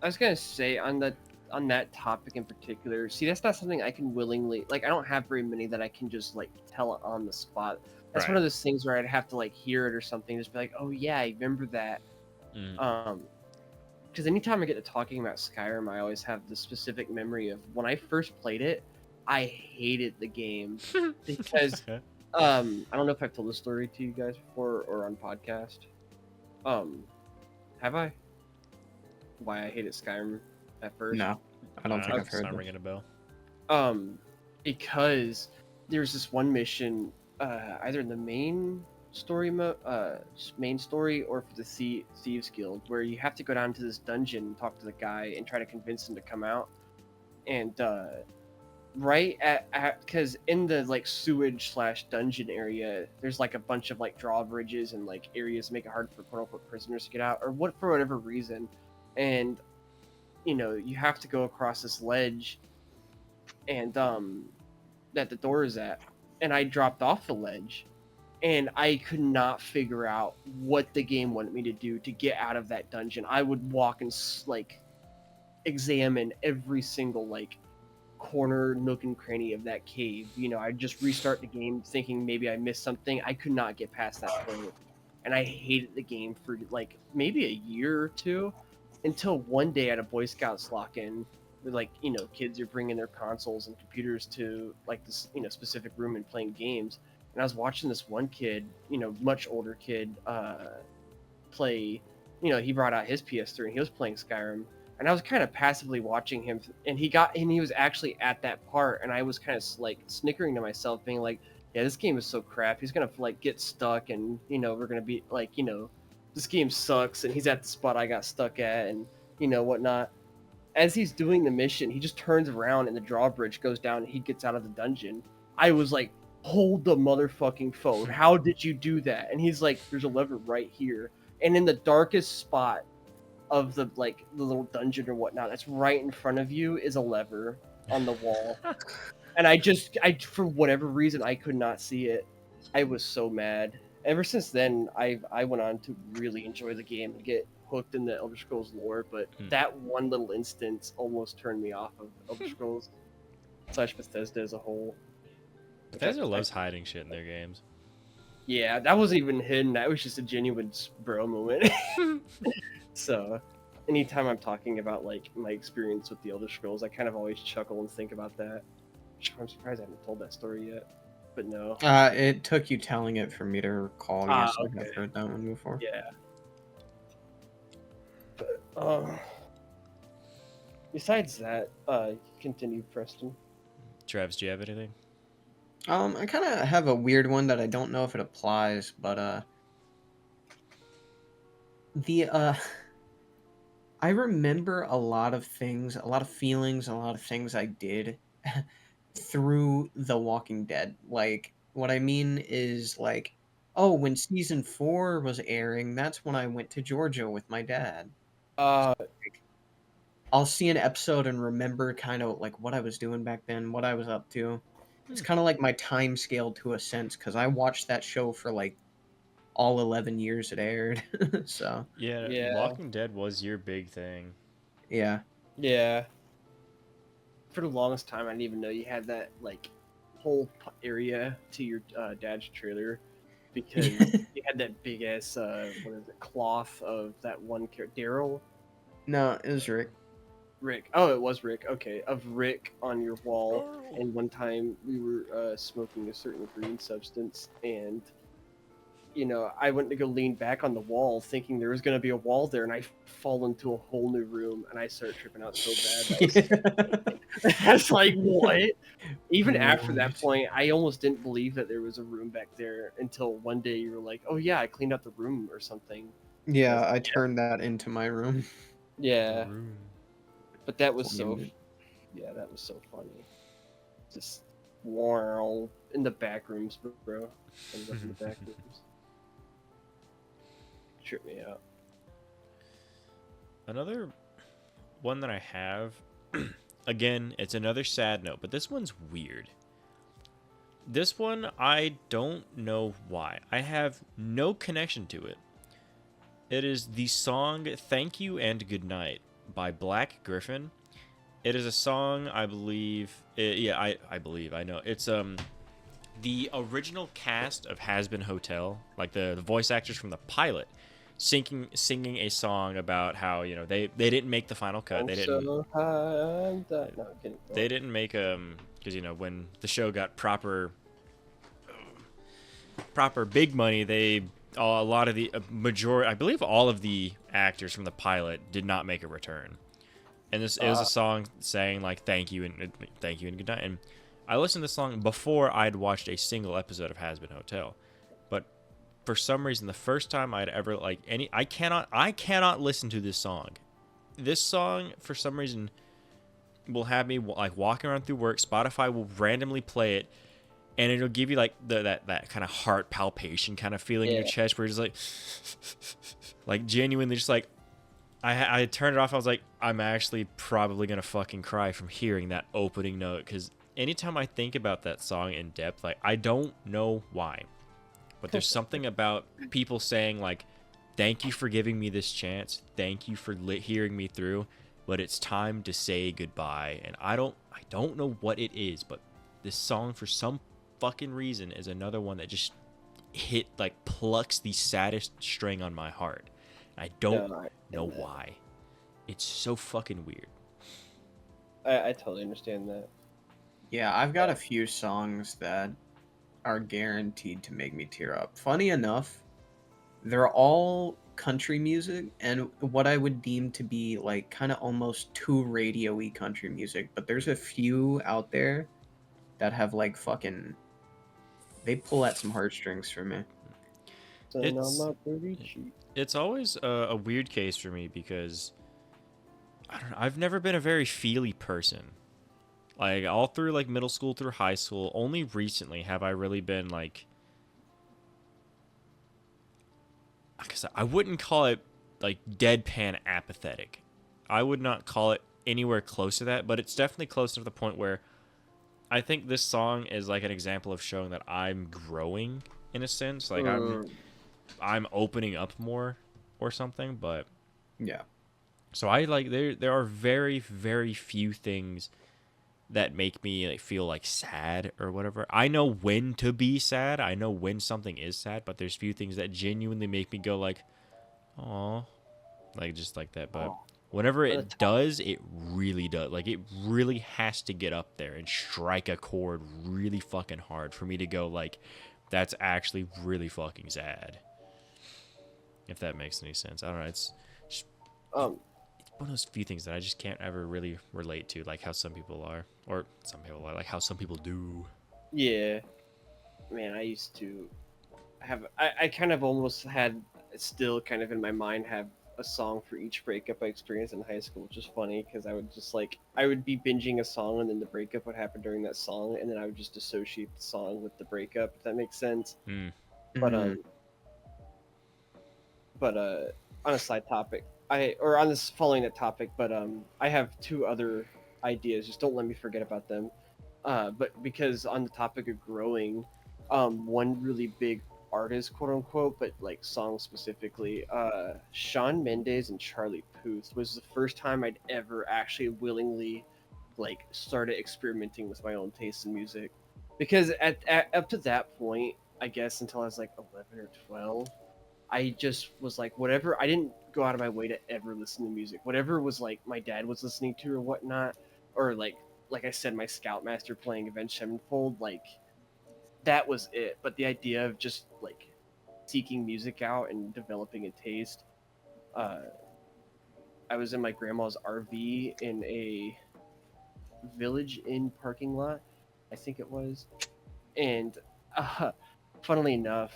was gonna say on that topic in particular. See, that's not something I can willingly like. I don't have very many that I can just like tell on the spot. That's one Right. of those things where I'd have to like hear it or something, just be like, oh yeah, I remember that. Because anytime I get to talking about Skyrim, I always have the specific memory of when I first played it. I hated the game because I don't know if I've told this story to you guys before or on podcast. Have I? Why I hated Skyrim at first? No, I don't think I've It's not heard ringing a bell. Because there's this one mission, either in the main story main story or for the Thieves Guild, where you have to go down to this dungeon and talk to the guy and try to convince him to come out. And right at because in the like sewage / dungeon area, there's like a bunch of like drawbridges and like areas to make it hard for quote unquote prisoners to get out, or what for whatever reason. And you have to go across this ledge, and that the door is at, and I dropped off the ledge, and I could not figure out what the game wanted me to do to get out of that dungeon. I would walk and like examine every single like corner, nook, and cranny of that cave. I'd just restart the game thinking maybe I missed something. I could not get past that point, and I hated the game for like maybe a year or two, until one day at a Boy Scouts lock-in, where like kids are bringing their consoles and computers to like this specific room and playing games. And I was watching this one kid, much older kid, play. He brought out his PS3 and he was playing Skyrim, and I was kind of passively watching him. And he was actually at that part, and I was kind of like snickering to myself, being like, "Yeah, this game is so crap. He's gonna like get stuck, and we're gonna be like, this game sucks." And he's at the spot I got stuck at, and whatnot. As he's doing the mission, he just turns around and the drawbridge goes down and he gets out of the dungeon. I was like, hold the motherfucking phone. How did you do that? And he's like, there's a lever right here. And in the darkest spot of the little dungeon or whatnot, that's right in front of you, is a lever on the wall. And I for whatever reason, I could not see it. I was so mad. Ever since then, I went on to really enjoy the game and get hooked in the Elder Scrolls lore, but that one little instance almost turned me off of Elder Scrolls / Bethesda as a whole. Bethesda loves hiding shit in their games. Yeah, that wasn't even hidden. That was just a genuine bro moment. So, anytime I'm talking about like my experience with the Elder Scrolls, I kind of always chuckle and think about that. I'm surprised I haven't told that story yet. But no. It took you telling it for me to recall. Yes, Okay. I've heard that one before. Yeah. But, besides that, continue, Preston. Travis, do you have anything? I kind of have a weird one that I don't know if it applies, but I remember a lot of things, a lot of feelings, a lot of things I did through The Walking Dead. Like, what I mean is, like, oh, when season 4 was airing, that's when I went to Georgia with my dad. I'll see an episode and remember kind of like what I was doing back then, what I was up to. It's kind of like my time scale to a sense, because I watched that show for like all 11 years it aired. So yeah, Walking Dead was your big thing. yeah. For the longest time, I didn't even know you had that like whole area to your dad's trailer, because you had that big ass cloth of that one character, Daryl. No, it was Rick. Oh, it was Rick. Okay, of Rick on your wall. And one time we were smoking a certain green substance, and I went to go lean back on the wall, thinking there was going to be a wall there, and I fall into a whole new room, and I start tripping out so bad. That's like, what? Even after that point, I almost didn't believe that there was a room back there until one day you were like, "Oh yeah, I cleaned out the room or something." Yeah, I turned that into my room. Yeah. But that was that was so funny. Just wow in the back rooms, bro. Ended up in the back rooms. Trip me out. Another one that I have, again, it's another sad note, but this one's weird. This one, I don't know why. I have no connection to it. It is the song Thank You and Goodnight by Black Griffin. It is a song, I believe. I know. It's the original cast of Has Been Hotel, like the voice actors from the pilot, singing a song about how, you know, they didn't make the final cut. They didn't. So high, no, they didn't make because, you know, when the show got proper big money, a lot of the majority, I believe all of the actors from the pilot did not make a return. And it was a song saying like thank you and good night. And I listened to this song before I'd watched a single episode of Has Been Hotel. But for some reason, the first time I'd ever I cannot listen to this song. This song for some reason will have me like walking around through work. Spotify will randomly play it, and it'll give you like that kind of heart palpation kind of feeling in your chest where you're just like genuinely just like I turned it off. I was like, I'm actually probably gonna fucking cry from hearing that opening note, because anytime I think about that song in depth, like I don't know why, but there's something about people saying like, thank you for giving me this chance, thank you for hearing me through, but it's time to say goodbye. And I don't know what it is, but this song for some fucking reason is another one that just plucks the saddest string on my heart. I don't know why. It's so fucking weird. I totally understand that. Yeah, I've got a few songs that are guaranteed to make me tear up. Funny enough, they're all country music and what I would deem to be like kind of almost too radio-y country music, but there's a few out there that have like fucking, they pull at some heartstrings for me. It's always a weird case for me because I don't know, I've never been a very feely person. Like all through like middle school through high school, only recently have I really been like I said, I wouldn't call it like deadpan apathetic. I would not call it anywhere close to that, but it's definitely close to the point where I think this song is like an example of showing that I'm growing in a sense. Like I'm opening up more or something, but yeah. So I like there are very, very few things that make me like feel like sad or whatever. I know when to be sad. I know when something is sad, but there's few things that genuinely make me go like, "Aw," like just like that. But whenever it does, it really does. Like it really has to get up there and strike a chord really fucking hard for me to go like, that's actually really fucking sad. If that makes any sense. I don't know. It's just, it's one of those few things that I just can't ever really relate to, like how some people are, or some people are, like how some people do. Yeah, man, I used to have. I kind of almost had still kind of in my mind have a song for each breakup I experienced in high school, which is funny because I would just like I would be binging a song and then the breakup would happen during that song, and then I would just associate the song with the breakup. If that makes sense. But on a side topic, on this following that topic, but I have two other ideas. Just don't let me forget about them. But because on the topic of growing, one really big artist, quote unquote, but like song specifically, Shawn Mendes and Charlie Puth was the first time I'd ever actually willingly like started experimenting with my own taste in music. Because up to that point, I guess until I was like 11 or 12, I just was like, whatever. I didn't go out of my way to ever listen to music. Whatever was like my dad was listening to or whatnot, or like I said, my Scoutmaster playing Avenged Sevenfold, like that was it. But the idea of just like seeking music out and developing a taste, I was in my grandma's RV in a Village Inn parking lot, I think it was, and funnily enough,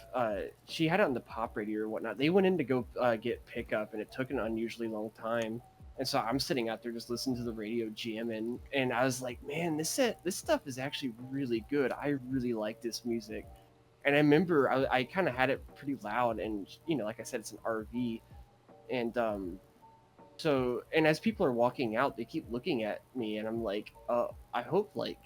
she had it on the pop radio or whatnot. They went in to go get pickup, and it took an unusually long time. And so I'm sitting out there just listening to the radio jamming, and I was like, man, this stuff is actually really good. I really like this music. And I remember I kind of had it pretty loud, and like I said, it's an RV, and so, and as people are walking out, they keep looking at me, and I'm like, I hope, like,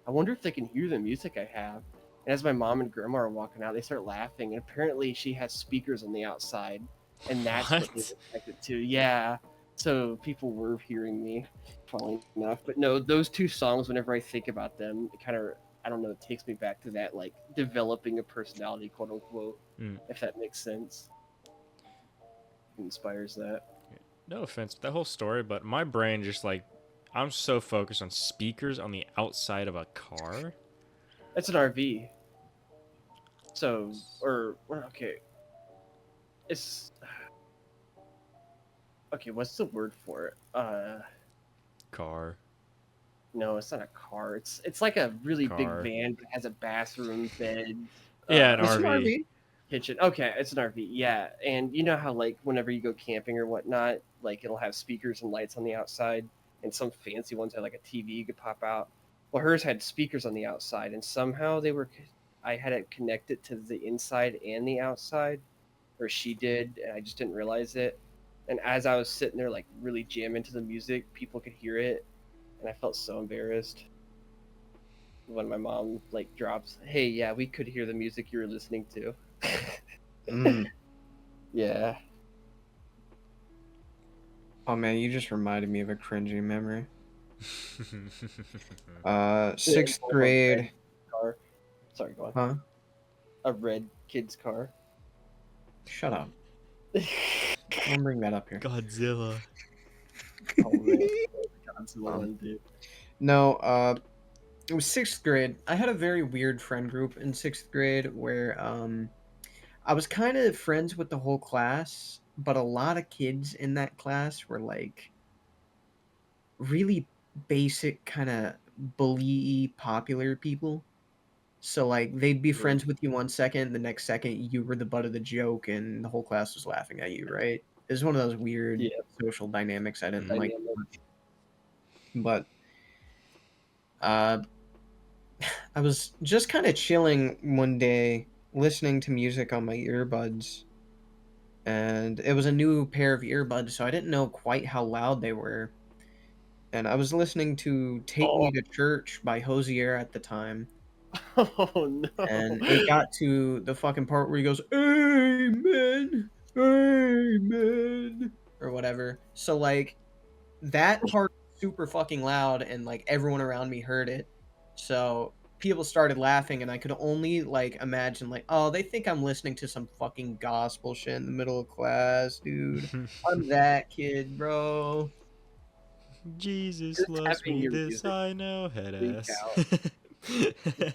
I wonder if they can hear the music I have. And as my mom and grandma are walking out, they start laughing, and apparently she has speakers on the outside, and that's what they What? were connected to. Yeah, so people were hearing me, funnily enough. But no, those two songs, whenever I think about them, it kind of, I don't know, it takes me back to that, like, developing a personality, quote unquote, if that makes sense. It inspires that. No offense, that whole story, but my brain just like, I'm so focused on speakers on the outside of a car. It's an RV. So, okay. It's okay. What's the word for it? Car. No, it's not a car. It's like a really big Car. van that has a bathroom, bed. Yeah, an It's an RV. RV. Kitchen. Okay, it's an RV. Yeah, and you know how like whenever you go camping or whatnot, like it'll have speakers and lights on the outside, and some fancy ones have like a TV you could pop out. Well, hers had speakers on the outside, and somehow I had it connected to the inside and the outside, or she did, and I just didn't realize it. And as I was sitting there like really jamming to the music, people could hear it, and I felt so embarrassed when my mom like drops, "Hey, yeah, we could hear the music you were listening to." Yeah. Oh man, you just reminded me of a cringy memory. Sixth grade. Car. Sorry, go on. Huh? A red kid's car. Shut up. Don't bring that up here. Godzilla. Oh, man. Godzilla one, dude. No, it was sixth grade. I had a very weird friend group in sixth grade where I was kind of friends with the whole class, but a lot of kids in that class were like really basic kind of bully popular people. So like they'd be friends with you 1 second, the next second you were the butt of the joke and the whole class was laughing at you, right? It was one of those weird social dynamics I didn't like. But I was just kind of chilling one day listening to music on my earbuds, and it was a new pair of earbuds, so I didn't know quite how loud they were. And I was listening to Take Me to Church by Hosier at the time. Oh no. And it got to the fucking part where he goes, "Amen, amen," or whatever. So like that part was super fucking loud, and like everyone around me heard it. So people started laughing, and I could only like imagine like, oh, they think I'm listening to some fucking gospel shit in the middle of class, dude. I'm that kid, bro. Jesus Just loves having me, your this music I know, head leak ass.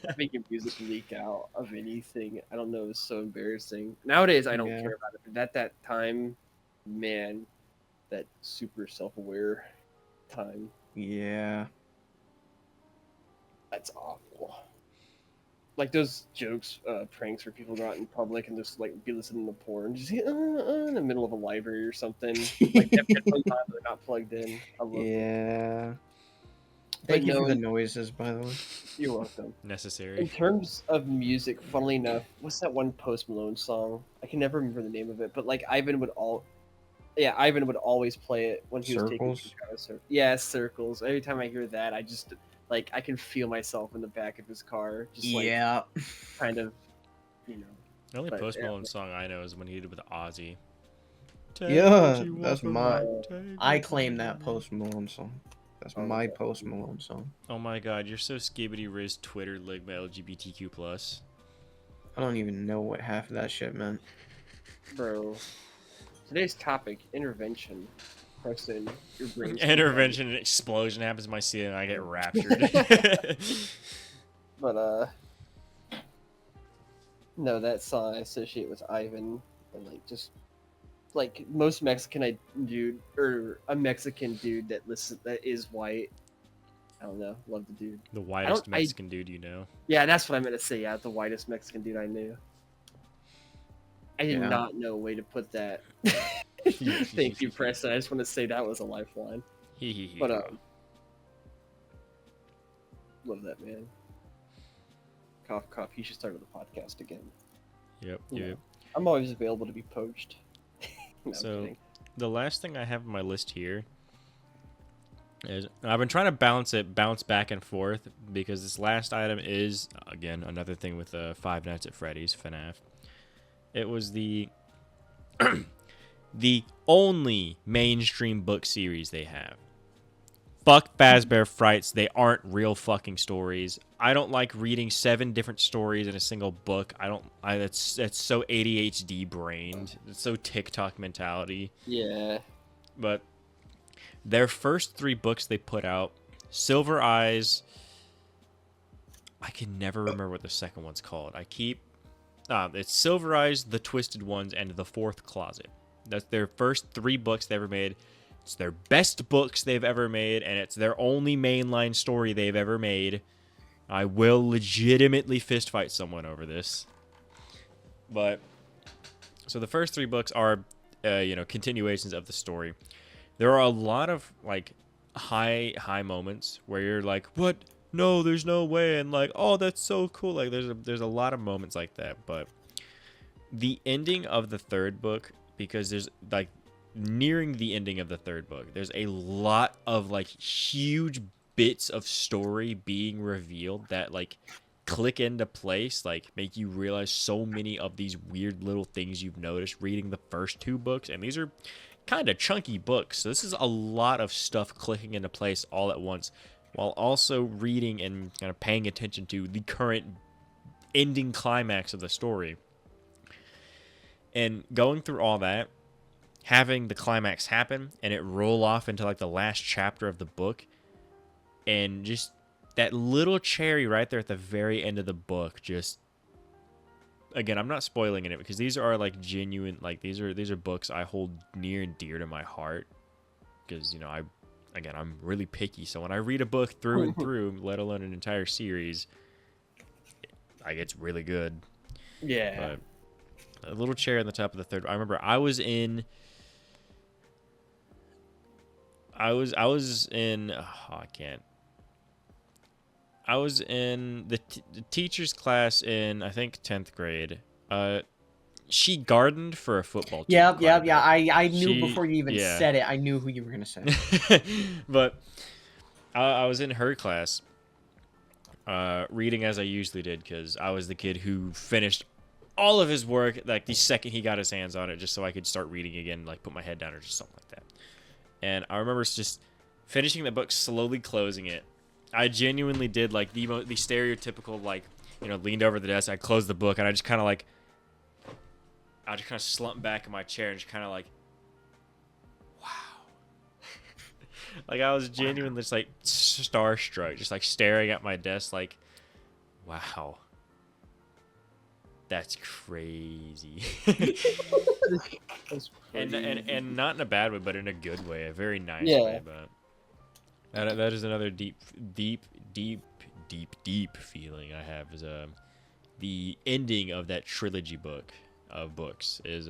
Having your music leak out of anything, I don't know, is so embarrassing. Nowadays, I don't Yeah. care about it. But at that time, man, that super self-aware time, Yeah. that's awful. Like those jokes, pranks where people go out in public and just like be listening to porn, just in the middle of a library or something. Like they have headphones on, but they're not plugged in. I love it. Yeah. But Thank you no, for the noises, by the way. you're welcome. Necessary. In terms of music, funnily enough, what's that one Post Malone song? I can never remember the name of it, but like Ivan would always play it when he was taking Circles? Yeah, Circles. Every time I hear that, I just like I can feel myself in the back of his car, just like Yeah. kind of, you know. The only But, Post yeah. Malone song I know is when he did with Ozzy. Yeah, that's I I claim that Post Malone song. That's Oh, my okay. Post Malone song. Oh my god, you're so skibbity riz Twitter lig by LGBTQ+. I don't even know what half of that shit meant. Bro, today's topic: intervention. Preston, your brain's Intervention and explosion happens in my ceiling and I get raptured. But no, that song I associate with Ivan, and like just like most Mexican dude or a Mexican dude that is white. I don't know, love the dude. The whitest Mexican dude you know. Yeah, that's what I meant to say. Yeah, the whitest Mexican dude I knew. I did not know a way to put that. Thank you, Preston. I just want to say that was a lifeline. But love that, man. Cough, cough. He should start the podcast again. Yep. I'm always available to be poached. No, so, the last thing I have on my list here is I've been trying to bounce back and forth because this last item is again another thing with Five Nights at Freddy's FNAF. It was the the only mainstream book series they have. Fuck Fazbear Frights. They aren't real fucking stories. I don't like reading 7 different stories in a single book. That's so ADHD brained. It's so TikTok mentality. Yeah. But their first 3 books they put out, Silver Eyes. I can never remember what the second one's called. It's Silver Eyes, The Twisted Ones, and The Fourth Closet. That's their first 3 books they ever made. It's their best books they've ever made, and it's their only mainline story they've ever made. I will legitimately fistfight someone over this. But, so the first 3 books are, continuations of the story. There are a lot of, like, high moments where you're like, what? No, there's no way. And like, oh, that's so cool. Like, there's a lot of moments like that. But the ending of the 3rd book, because there's, like, nearing the ending of the 3rd book, there's a lot of like huge bits of story being revealed that like click into place, like make you realize so many of these weird little things you've noticed reading the first 2 books. And these are kind of chunky books, so this is a lot of stuff clicking into place all at once, while also reading and kind of paying attention to the current ending climax of the story. And going through all that, having the climax happen and it roll off into like the last chapter of the book, and just that little cherry right there at the very end of the book, just again, I'm not spoiling it because these are like genuine, like these are books I hold near and dear to my heart, because I'm really picky, so when I read a book through and through, let alone an entire series, like it's really good. Yeah. But a little cherry on the top of the 3rd. I remember I was in the teacher's class in, I think, 10th grade. She gardened for a football team. Yeah. I knew before you even said it. I knew who you were gonna say. But I was in her class, reading as I usually did, because I was the kid who finished all of his work like the second he got his hands on it, just so I could start reading again, like put my head down or just something like that. And I remember just finishing the book, slowly closing it. I genuinely did like the stereotypical, like, leaned over the desk, I closed the book, and I just kind of slumped back in my chair and just kind of like, wow. Like I was genuinely just like starstruck, just like staring at my desk like, wow. That's crazy. and not in a bad way, but in a good way, a very nice way. But that is another deep feeling I have, is the ending of that trilogy book of books is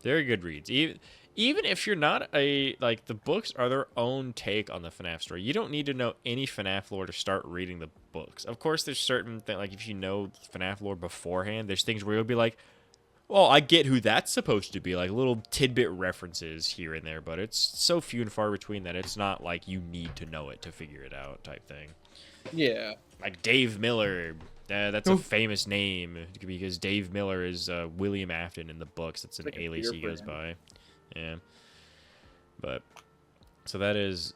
very good reads. Even if you're not the books are their own take on the FNAF story. You don't need to know any FNAF lore to start reading the books. Of course, there's certain things, like if you know FNAF lore beforehand, there's things where you'll be like, well, I get who that's supposed to be, like little tidbit references here and there, but it's so few and far between that it's not like you need to know it to figure it out type thing. Yeah. Like Dave Miller, that's a famous name because Dave Miller is William Afton in the books. That's an alias he goes by. Yeah. But so that is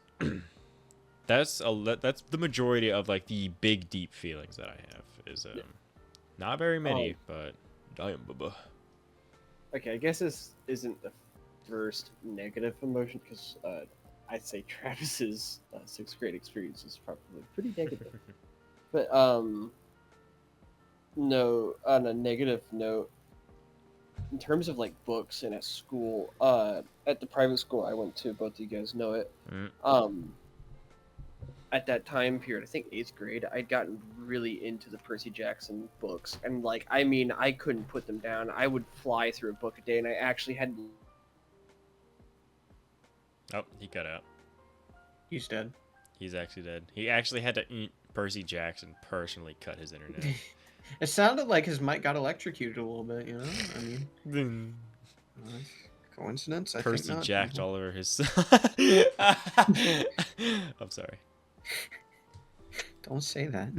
that's the majority of like the big deep feelings that I have is not very many, but damn, bubba. Okay, I guess this isn't the first negative emotion, because I'd say Travis's 6th grade experience is probably pretty negative. But no, on a negative note, in terms of like books and at school, at the private school I went to, both of you guys know it. At that time period, I think 8th grade, I'd gotten really into the Percy Jackson books, and like, I mean, I couldn't put them down. I would fly through a book a day, and I actually had Oh, he cut out. He's dead. He's actually dead. He actually had to Percy Jackson personally cut his internet. It sounded like his mic got electrocuted a little bit, you know? I mean, coincidence? I Percy think not. jacked all over his. I'm sorry. Don't say that.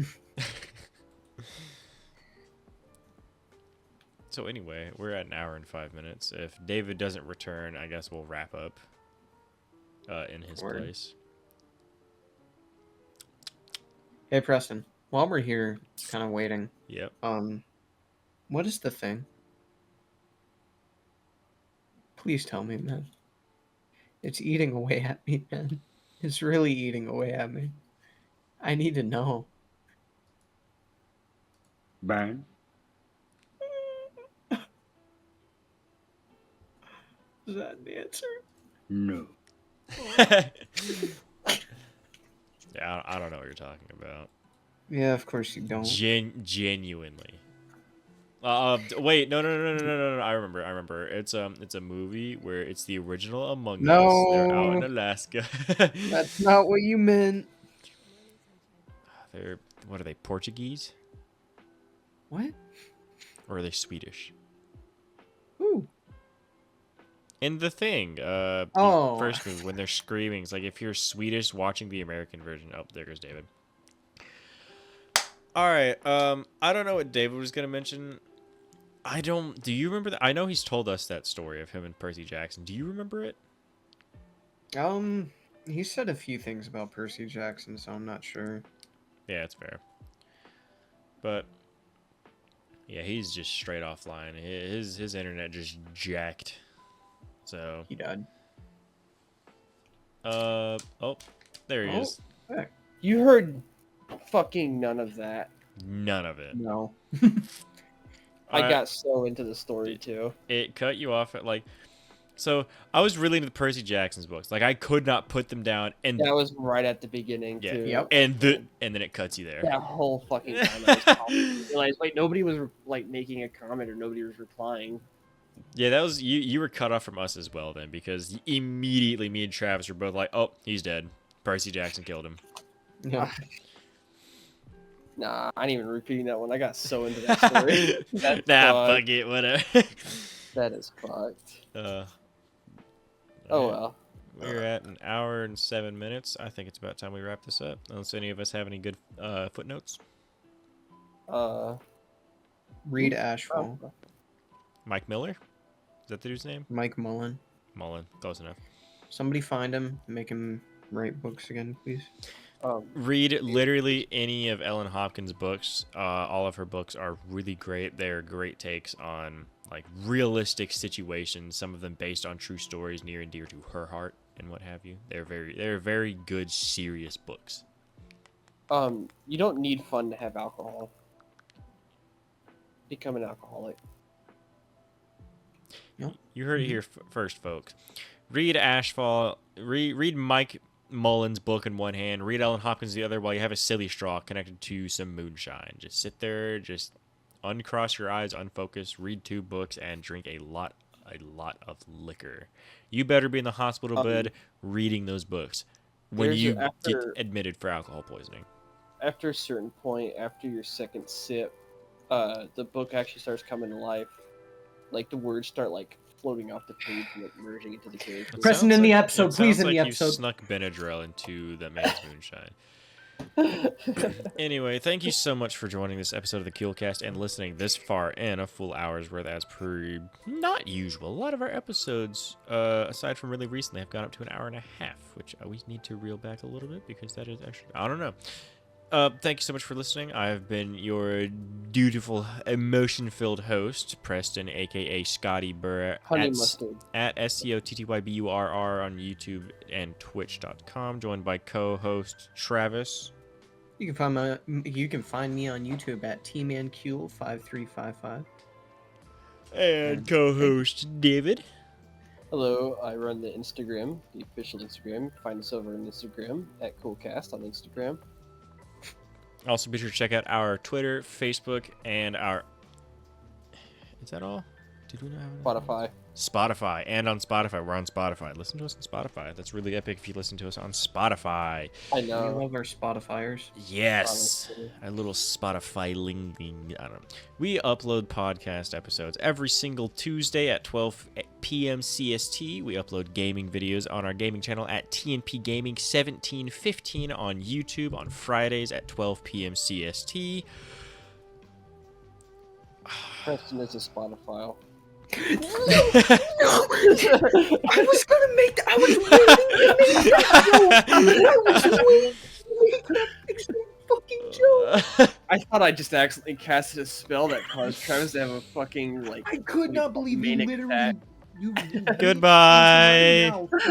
So anyway, we're at an hour and 5 minutes. If David doesn't return, I guess we'll wrap up in his place. Hey, Preston. While we're here, kind of waiting. Yep. What is the thing? Please tell me, man. It's eating away at me, man. It's really eating away at me. I need to know. Burn. Is that an answer? No. Yeah, I don't know what you're talking about. Yeah, of course you don't. Genuinely. Wait, no. I remember. It's a movie where it's the original Among Us. They're out in Alaska. That's not what you meant. What are they, Portuguese? What? Or are they Swedish? Who? In The Thing, the first movie, when they're screaming, it's like if you're Swedish watching the American version. Oh, there goes David. All right, I don't know what David was gonna mention. Do you remember that? I know he's told us that story of him and Percy Jackson. Do you remember it? He said a few things about Percy Jackson, so I'm not sure. Yeah, it's fair. But yeah, he's just straight offline. His internet just jacked. So he died. Oh, there he is. Heck. You heard fucking none of that. None of it. No. I got so into the story too. It cut you off at like, so I was really into the Percy Jackson's books. Like I could not put them down, and that was right at the beginning too. Yep. And then it cuts you there. That whole fucking time I realized like nobody was like making a comment or nobody was replying. Yeah, that was you were cut off from us as well then, because immediately me and Travis were both like, oh, he's dead. Percy Jackson killed him. Yeah. Nah, I ain't even repeating that one. I got so into that story. Fuck it, whatever. That is fucked. Oh well. We're at an hour and 7 minutes. I think it's about time we wrap this up. Unless any of us have any good footnotes. Read Ashfall. Mike Miller? Is that the dude's name? Mike Mullen. Mullen. Close enough. Somebody find him. Make him write books again, please. Read literally any of Ellen Hopkins' books. All of her books are really great. They're great takes on like realistic situations. Some of them based on true stories near and dear to her heart and what have you. They're very good, serious books. You don't need fun to have alcohol. Become an alcoholic. You heard it here first, folks. Read Ashfall. Read Mike Mullen's book in one hand. Read Ellen Hopkins the other while you have a silly straw connected to some moonshine. Just sit there, just uncross your eyes, unfocus, read 2 books, and drink a lot of liquor. You better be in the hospital bed reading those books when you get admitted for alcohol poisoning. After a certain point, after your second sip, the book actually starts coming to life. Like the words start like floating off the page and like merging into the characters. Preston in the episode, please in the You episode. snuck Benadryl into the man's moonshine. Anyway, thank you so much for joining this episode of the Kewlcast and listening this far in, a full hour's worth as per not usual. A lot of our episodes, aside from really recently, have gone up to an hour and a half, which we need to reel back a little bit because that is actually, I don't know. Thank you so much for listening. I've been your dutiful, emotion-filled host, Preston, a.k.a. Scotty Burr, at SCOTTYBURR on YouTube and Twitch.com, joined by co-host Travis. You can find me on YouTube at TManKewel5355. And co-host David. Hello, I run the Instagram, the official Instagram. Find us over on Instagram at Kewlcast on Instagram. Also, be sure to check out our Twitter, Facebook, and our... Is that all? Did we not have Spotify. Spotify, and on Spotify. We're on Spotify. Listen to us on Spotify. That's really epic if you listen to us on Spotify. I We know. love our Spotifyers. Yes. Honestly. A little Spotify ling. I don't know. We upload podcast episodes every single Tuesday at 12 p.m. CST. We upload gaming videos on our gaming channel at TNP Gaming 1715 on YouTube on Fridays at 12 p.m. CST. Preston is a Spotify. No, I was gonna make that. I was waiting to make that joke. I was waiting to make that exact fucking joke. I thought I just accidentally casted a spell that caused Travis to have a fucking like. I could not believe you manic literally. attack. You Goodbye. into my mouth.